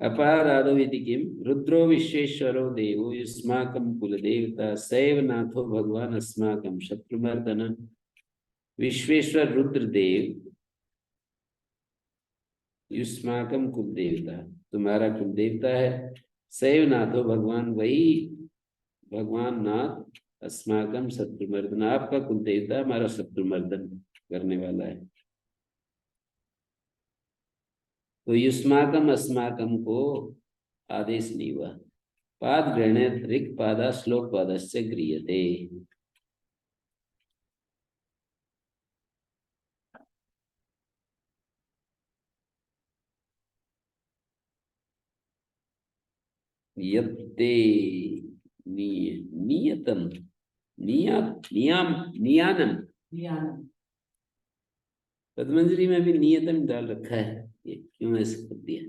अपारादो इति किम रुद्रो विश्वेश्वरो देवो युष्माकं कुलदेवता सैव नाथो भगवान अस्माकं शत्रुमर्दन। विश्वेश्वर रुद्रदेव युष्माकं कुलदेवता, तुम्हारा कुलदेवता है। सैव नाथो भगवान, वही भगवान नाथ, अस्माकं शत्रुमर्दन, आपका कुलदेवता हमारा शत्रुमर्दन करने वाला है। तो युष्माकम अस्माकम को आदेश नहीं हुआ। पाद ग्रहणे ऋक् पादा श्लोक पादस्य गृह्यते। यत्ते नियतम नियाम नियानम, ज्ञान पद्मंजलि में भी नियतम डाल रखा है, ये क्यों ऐसे कर दिया?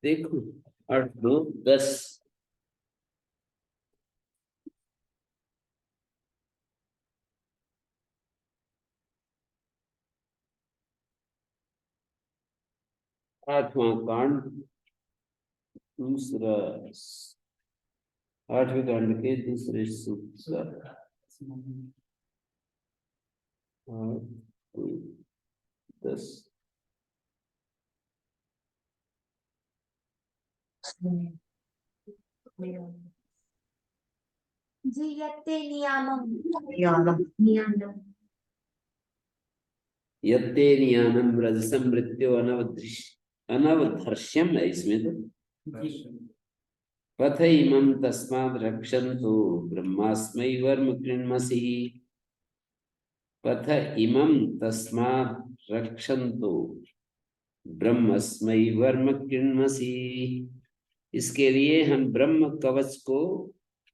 देखो 8 2 10, आठवां कांड, दूसरा 8वें कांड के दूसरे सूत्र का 8 2 10। जी यत्ते नियामम नियामम नियामम यत्ते नियानम रजसम मृत्यो अनवधर्ष्यम है इसमें तो। पथ इमं तस्माद् रक्षन्तु ब्रह्मास्मै वर्म कृण्मसि। पथ इमं तस्माद् रक्षन्तु ब्रह्मस्मै वर्म कृण्मसि। इसके लिए हम ब्रह्म कवच को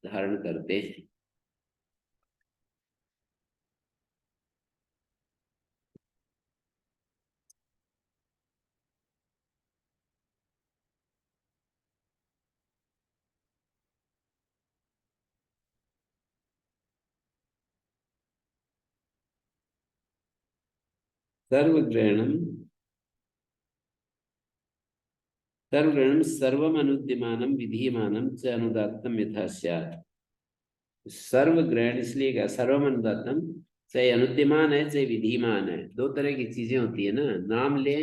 धारण करते हैं। सर्वग्रहणम सर्वग्रहणम सर्वम अनुद्यमानम विधीयमानम च अनुदात्तम यथा स्यात्। सर्वग्रहण इसलिए क्या, सर्वम अनुदात्तम, चाहे अनुद्यमान है चाहे विधीमान है, दो तरह की चीजें होती है ना। नाम ले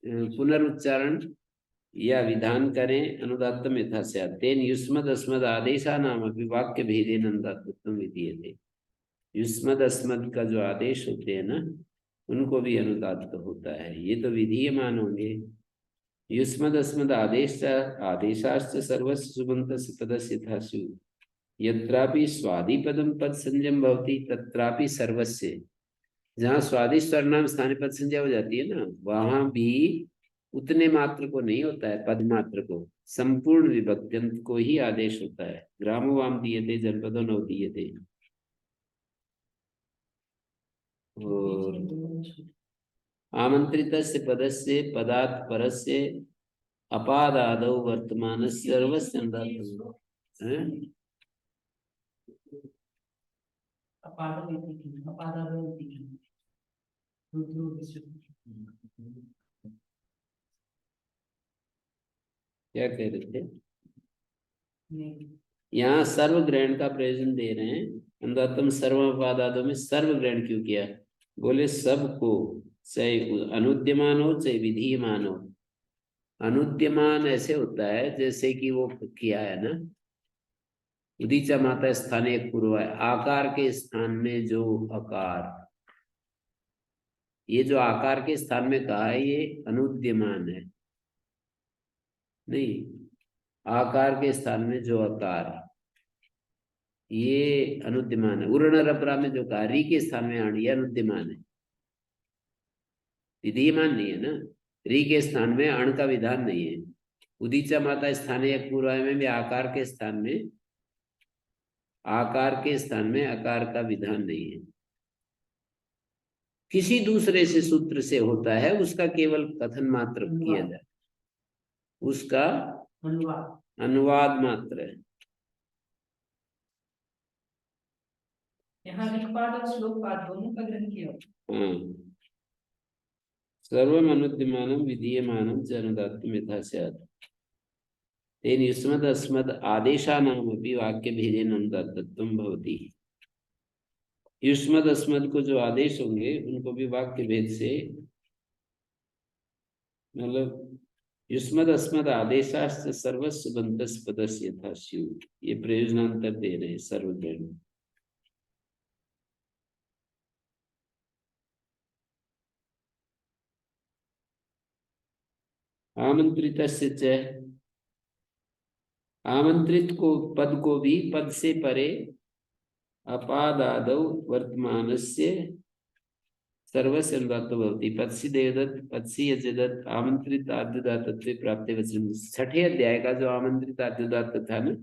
पुनरुच्चारण या विधान करें, अनुदात्तम यथा स्यात्। तेन युष्मद् अस्मद् आदेशा नाम अपि वाक्य भेदेन अनुदात्तत्वं विधीयते। युष्मद् अस्मद् का जो आदेश होते हैं ना, उनको भी अनुदात्त होता है। ये तो विधीयमान होंगे। युष्मद् अस्मद् आदेशाश्च सर्वस्य सुबन्तस्य पदस्य यथा स्युः। यत्रापि स्वादिपदम पद संज्ञम भवति तत्रापि सर्वस्य, जहाँ स्वादि सर्वनाम स्थानीय पद संज्ञा हो जाती है ना, वहां भी उतने मात्र को नहीं होता है, पद मात्र को, संपूर्ण विभक्त्यंत को ही आदेश होता है। ग्रामो वाम दीयते जनपदो नव दीयते। और आमंत्रितस्य पदस्य पदात् परस्य अपादादौ वर्तमानस्य सर्वस्य अनुदात्तम् है। क्या कह रहे थे? यहाँ सर्व ग्रहण का प्रयोजन दे रहे हैं। अनुदात्तम सर्वोपादादों में सर्व ग्रहण क्यों किया? बोले सबको, चाहे अनुद्यमान हो चाहे विधीयमान हो। अनुद्यमान ऐसे होता है जैसे कि वो किया है ना, उदीचा माता स्थाने पूर्व है, आकार के स्थान में जो आकार, ये जो आकार के स्थान में कहा है ये अनुद्यमान है। नहीं, आकार के स्थान में जो आकार, ये अनुद्यमान है। उर्ण रपरा में जो कहा री के स्थान में आण, ये अनुद्यमान है, विधीयमान नहीं है ना। री के स्थान में अण का विधान नहीं है। उदीचा माता स्थानीय पूर्व में भी आकार के स्थान में, आकार के स्थान में आकार का विधान नहीं है। किसी दूसरे से सूत्र से होता है उसका केवल कथन मात्र किया जाए, उसका अनुवाद। अनुवाद मात्र है। यहाँ ऋक्पाद और श्लोकपाद दोनों का ग्रहण किया होगा। हाँ, सर्वम अनुद्यमानम विधीयमानम च अनुदात्तम यथा स्यात् तेन युष्मद् अस्मद् आदेशानामपि वाक्यभेदेन अनुदात्तत्वं भवति। युष्मद् अस्मद् को जो आदेश होंगे उनको भी वाक्य भेद से, मतलब युष्मद् अस्मद् आदेशाश्च सर्वस्य बन्धस्य पदस्य यथा स्युः, ये प्रयोजनांतर दे रहे हैं सर्वज्ञ। आमंत्रितस्य च, आमंत्रित को पद को भी पद से परे अपादादौ वर्तमानस्य सर्वस्य अनुदात्तो भवति। पत्सी देवदत्त, पत्सी यजदत्त, आमंत्रित आद्युदात्तत्वे प्राप्ते वचन। छठे अध्याय का जो आमंत्रित आद्युदात्त था ना,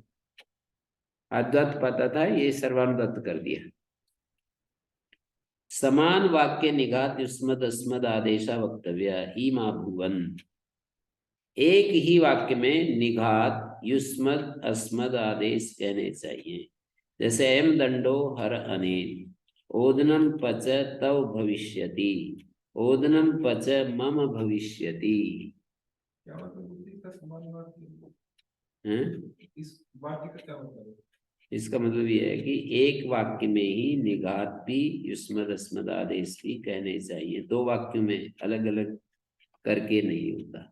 आद्युदात्त पता था, ये सर्वानुदात्त कर दिया। समान वाक्य निघात युष्मद् अस्मद् आदेशा वक्तव्य ही मा भुवन। एक ही वाक्य में निघात युष्मद् अस्मद् आदेश कहने चाहिए। जैसे एम दंडो हर अनेन, ओदनम पच तव भविष्यति, ओदनम पच मम भविष्यति। क्या मतलब इसका समान वाक्य? हैं? इस वाक्य का क्या मतलब है? इसका मतलब यह है कि एक वाक्य में ही निघात भी युष्मद् अस्मद् आदेश भी कहने चाहिए, दो वाक्यों में अलग अलग करके नहीं होता।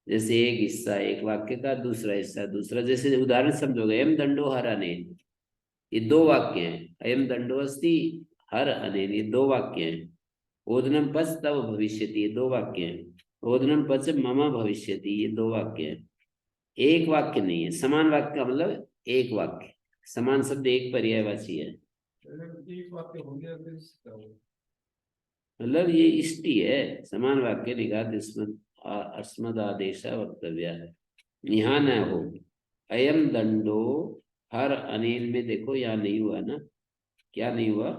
जैसे एक हिस्सा एक वाक्य का, दूसरा हिस्सा दूसरा। जैसे उदाहरण समझोगे, एम दंडो हर अनेन, ये दो वाक्य हैं। अयम दंडो अस्ति हर अनेन, ये दो वाक्य हैं। ओदनम पच तव भविष्यति, ये दो वाक्य हैं। ओदनम पच मम भविष्यति, ये दो वाक्य हैं। एक वाक्य नहीं है। समान वाक्य का मतलब एक वाक्य। समान शब्द एक पर्यायवाची है, अगर एक वाक्य हो गया फिर क्या होगा? मतलब ये इष्टि है। समान वाक्य निघात अस्मद् आदेश वक्तव्य, यहाँ न हो। अयम दंडो हर अनेन में देखो यहाँ नहीं हुआ ना, क्या नहीं हुआ?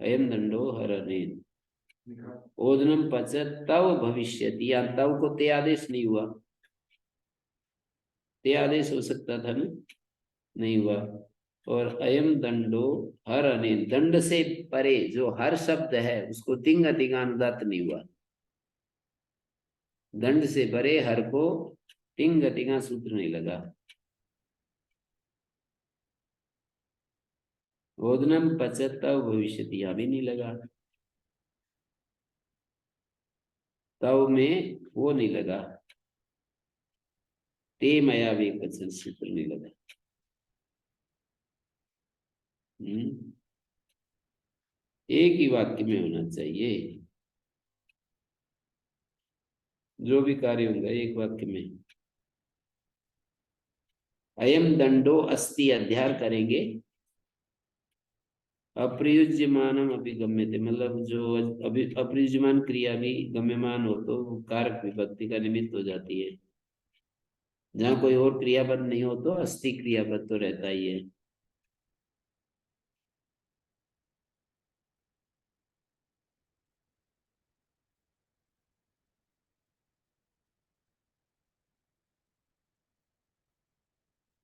अयम दंडो हर अनेन। ओदनम पच तव भविष्यति, यहाँ तव को ते आदेश नहीं हुआ। ते आदेश हो सकता था ना, नहीं हुआ। और अयम दंडो हर अनेन, दंड से परे जो हर शब्द है उसको तिंग तिंगानुदात नहीं हुआ। दंड से परे हर को तिंग तिंगा सूत्र नहीं लगा। ओदनम पचत तव भविष्यति, यहाँ भी नहीं लगा। तव में वो नहीं लगा, ते मया वेकवचन सूत्र नहीं लगा। एक ही वाक्य में होना चाहिए, जो भी कार्य होगा एक वाक्य में। अयम दंडो अस्ति अध्यार करेंगे। अप्रयुज्यमानम अभिगम्यते, मतलब जो अभी अप्रयुज्यमान क्रिया भी गम्यमान हो तो वो कारक विभक्ति का निमित्त हो जाती है। जहाँ कोई और क्रियापद नहीं हो तो अस्ति क्रियापद तो रहता ही है।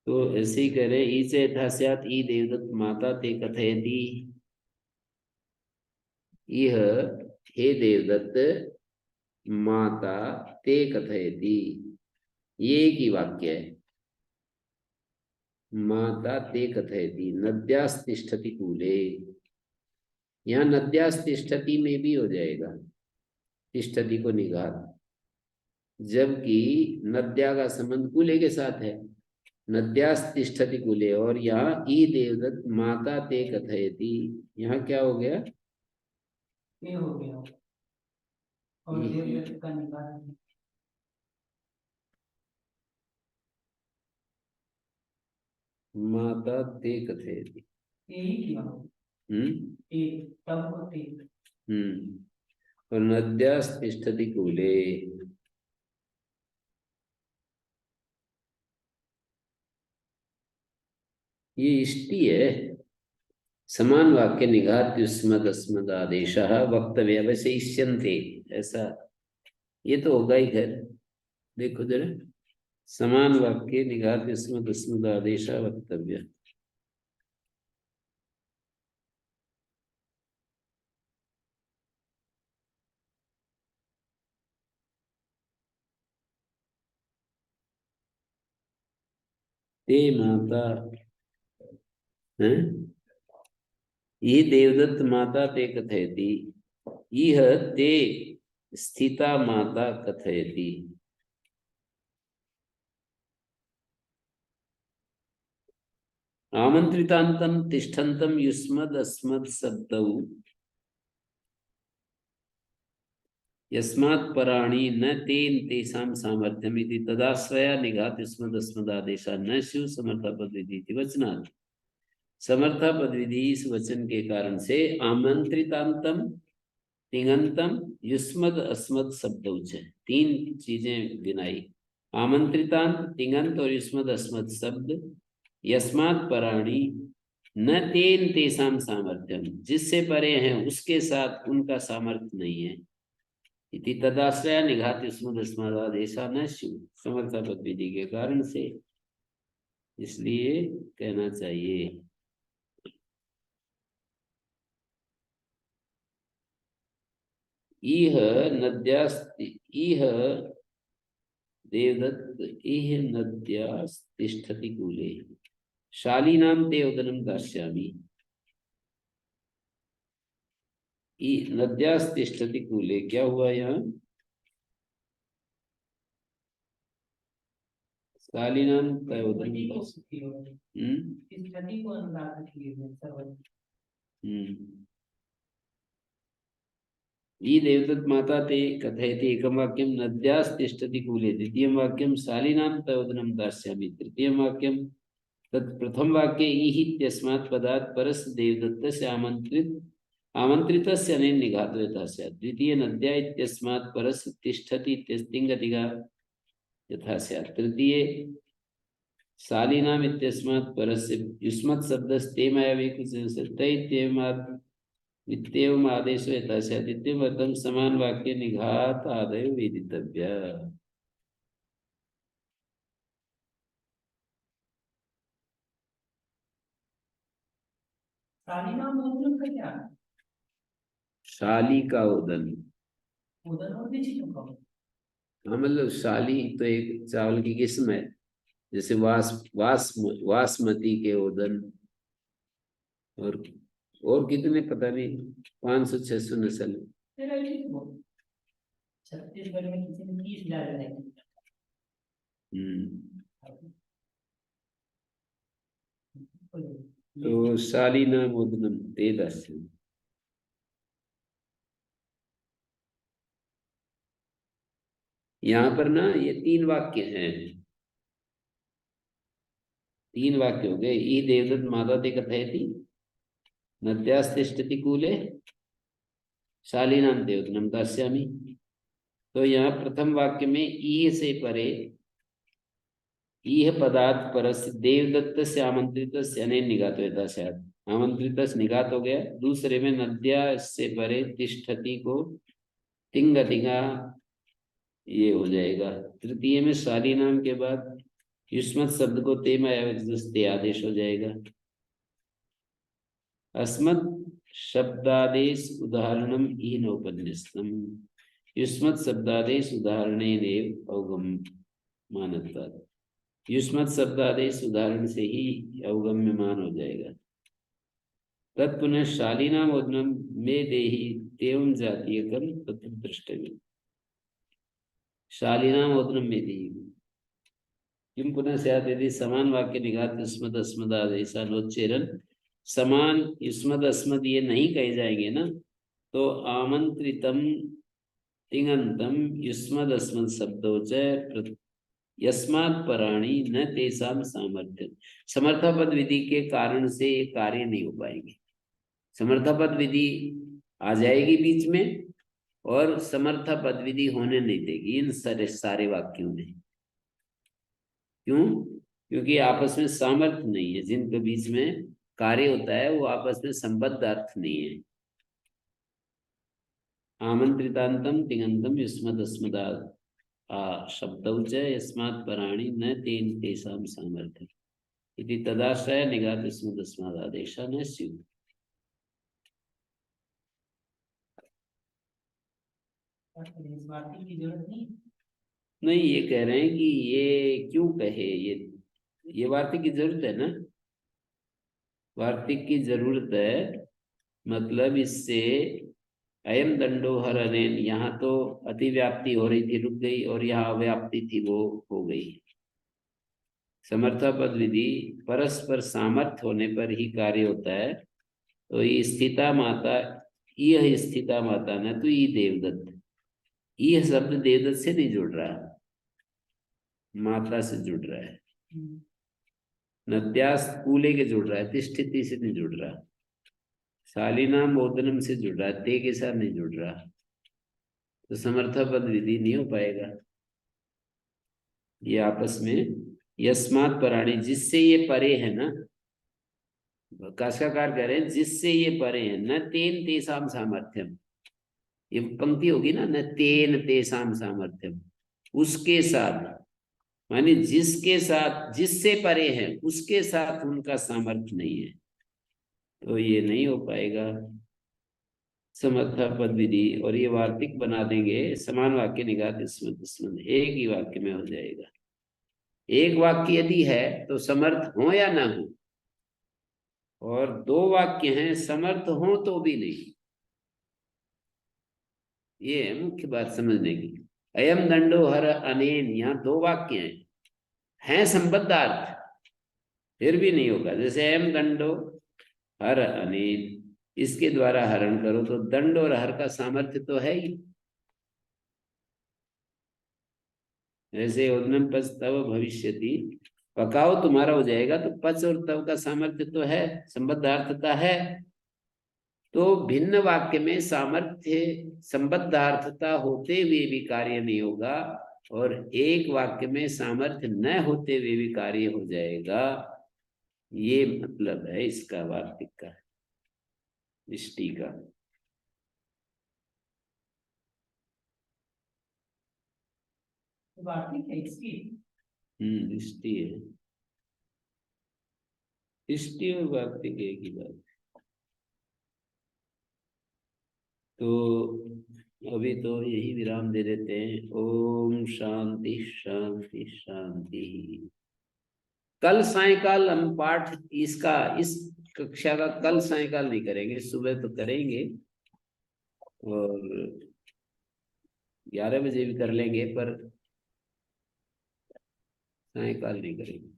तो ऐसे ही करे, ई से यथा स्यात् ई देवदत्त माता ते कथयति। यह हे देवदत्त माता ते कथयति, ये एक ही वाक्य है। माता ते कथयति नद्यास्तिष्ठति कूले, यहाँ नद्यास्तिष्ठति में भी हो जाएगा तिष्ठति को निघात, जबकि नद्या का संबंध कूले के साथ है। नद्यास्तिष्ठति कूले, और यहाँ ई देवदत्त माता ते कथयति, यहाँ क्या हो गया? ये हो गया और देवदत्त का निकाल। माता ते कथयति, यही किया हो। एक तब होती। और नद्यास्तिष्ठति कूले, ये इष्टि है। समान वाक्य निघात युष्मद अस्मद आदेशः वक्तव्य अवशिष्यन्ते, ऐसा ये तो होगा ही। खैर देखो जरा, समान वाक्य निघात युष्मद अस्मद आदेशः वक्तव्य। ते माता हैं, ये देवदत्त माता ते कथयति, इह ते स्थिता माता कथयति। आमंत्रितांतं तिष्ठन्तं युष्मद् अस्मद् शब्दौ यस्मात् पराणि न तेन तेषां सामर्थ्यम् इति तदाश्रया निघात युष्मद् अस्मद् आदेशः न स्युः समर्थापद विधि इति वचनात्। समर्थापद विधि इस वचन के कारण से आमंत्रितांतम तिङन्तम युष्मद् अस्मद् शब्दौ च, तीन चीजें गिनाई। आमंत्रितांत, तिङन्त और युष्मद् अस्मद् शब्द। यस्मात् पराणि न तेन तेषां सामर्थ्यम, जिससे परे हैं उसके साथ उनका सामर्थ्य नहीं है। इति तदाश्रया निघात युष्मद् अस्मद् आदेशः न स्युः, समर्थापद विधि के कारण से, इसलिए कहना चाहिए। इह नद्यास्ति, इह देवदत्त इह नद्यास्तिष्ठति कूले शालीनां ते उदनं दास्यामि। नद्यास्तिष्ठति कूले, क्या हुआ यहाँ? शालीनां ते उदनं दास्यामि। ई देवदत्त माता ते कथयति, एकं वाक्यं नद्यास्तिष्ठति कूले, द्वितीयं वाक्यं शालीनां तयोदनं दास्यामि, तृतीयं वाक्यं तत् प्रथम वाक्ये ईहि इत्यस्मात् पदात् परस्य देवदत्तस्य आमन्त्रितस्य अनेन निघातो यथा स्यात्। द्वितीय नद्या इत्यस्मात् परस्य तिष्ठति इत्यस्तिङ्गतिगा यथा स्यात्। तृतीय शालीनाम् इत्यस्मात् परस्य युष्मत् शब्दस्तेमायावेकुचन इत्येवम् आदेशो यथा स्यात्। इत्येवम् समान वाक्य निघात आदयो वेदितव्य। शाली का उदन, हाँ मतलब शाली तो एक चावल की किस्म है, जैसे वासमती के उदन और कितने पता नहीं 500-600 नस्ल। छत्तीसगढ़ में किसी ने 30,000 है। तो शालीना उदनम ते दास्यम्। यहाँ पर ना ये तीन वाक्य हैं, तीन वाक्य हो गए। ई देवदत्त माता ते कथयति, नद्यास्तिष्ठति कूले, शालीनां ते उदनं दास्यामि। तो यहाँ प्रथम वाक्य में ई से परे इह पदार्थ परस्य देवदत्तस्य आमंत्रितस्य अनेन निघातो यथा स्यात्। आमंत्रितस्य निघात हो गया। दूसरे में नद्या से परे तिष्ठति को तिंगतिगा ये हो जाएगा। तृतीय में शालीनाम के बाद युष्मत् शब्द को ते आदेश हो जाएगा। अस्मत् शब्दादेश उदाहरणम ईह नौपन्यस्तम, युष्मत् शब्दादेश उदाहरणेनेव अवगम्यमानत्वात्। युष्मत् शब्दादेश उदाहरण से ही अवगम्यमान हो जाएगा। तत्पुनः शालीनाम उदनम में देहि तेवं जातीय कर्म तत्र द्रष्टव्य। शालीनाम उदनम में देहि किम पुनः स्यात् यदि समान वाक्य निघात युष्मद् अस्मद् आदेशः नोच्चेरन्, समान युष्मद् अस्मद् ये नहीं कहे जाएंगे ना, तो आमंत्रितम तिङन्तं युष्मद् अस्मद् शब्दों च यस्मात् पराणि न तेषां सामर्थ्यम्। समर्थापद विधि के कारण से ये कार्य नहीं हो पाएंगे। समर्थापद विधि आ जाएगी बीच में और समर्थापद विधि होने नहीं देगी इन सारे वाक्यों में। क्यों? क्योंकि आपस में सामर्थ्य नहीं है जिनके बीच में कार्य होता है वो आपस में संबद्ध अर्थ नहीं है। आमंत्रितांतम तिङंतम युष्मदस्मदा शब्दौ च यस्मात् पराणि न तेन तेषां सामर्थ्यम् इति तदाश्रय निघात युष्मदस्मदादेशः न स्युः। इस वाक्य की जरूरत नहीं। नहीं, ये कह रहे हैं कि ये क्यों कहे, ये वार्तिक की जरूरत है ना, वार्तिक की जरूरत है। मतलब इससे अयम दंडो हर अनेन, यहाँ तो अतिव्याप्ति हो रही थी, रुक गई, और यहाँ अव्याप्ति थी, वो हो गई। समर्थापद विधि परस्पर सामर्थ्य होने पर ही कार्य होता है। तो ये स्थिता माता, यह स्थिता माता न तो ये देवदत्त, यह शब्द देवदत्त से नहीं जुड़ रहा, मात्रा से जुड़ रहा है। नत्यास कूले के जुड़ रहा है, तिष्ठिति से नहीं जुड़ रहा। शालीना मोदनम से जुड़ रहा है, ते के साथ नहीं जुड़ रहा। तो समर्थापद विधि नहीं हो पाएगा। ये आपस में यस्मात् पराणी, जिससे ये परे है ना, काशकाकार कह रहे हैं जिससे ये परे है, न तेन तेसाम सामर्थ्यम, ये पंक्ति होगी ना, न तेन तेसाम सामर्थ्यम, उसके साथ, माने जिसके साथ, जिससे परे है उसके साथ उनका सामर्थ्य नहीं है, तो ये नहीं हो पाएगा समर्थापद विधि। और ये वार्तिक बना देंगे समान वाक्य निघात स्मृत, एक ही वाक्य में हो जाएगा। एक वाक्य यदि है तो समर्थ हो या ना हो, और दो वाक्य हैं समर्थ हो तो भी नहीं। ये है मुख्य बात समझने की। अयम दंडो हर अनेन, यहाँ दो वाक्य हैं संबद्धार्थ, फिर भी नहीं होगा। जैसे अयम दंडो हर अनेन, इसके द्वारा हरण करो, तो दंड और हर का सामर्थ्य तो है ही। जैसे उद्नम पच तव भविष्यति, पकाओ तुम्हारा हो जाएगा, तो पच और तव का सामर्थ्य तो है, संबद्धार्थता है। तो भिन्न वाक्य में सामर्थ्य संबद्धार्थता होते हुए भी कार्य नहीं होगा, और एक वाक्य में सामर्थ्य न होते हुए भी कार्य हो जाएगा। ये मतलब है इसका वार्तिक का, दृष्टि का। वार्तिक है इसकी। दृष्टि है, दृष्टि और वार्तिक एक ही बात। तो अभी तो यही विराम दे देते हैं। ओम शांति शांति शांति। कल सायकाल हम पाठ इसका, इस कक्षा का कल सायकाल नहीं करेंगे, सुबह तो करेंगे, और 11 बजे भी कर लेंगे, पर सायकाल नहीं करेंगे।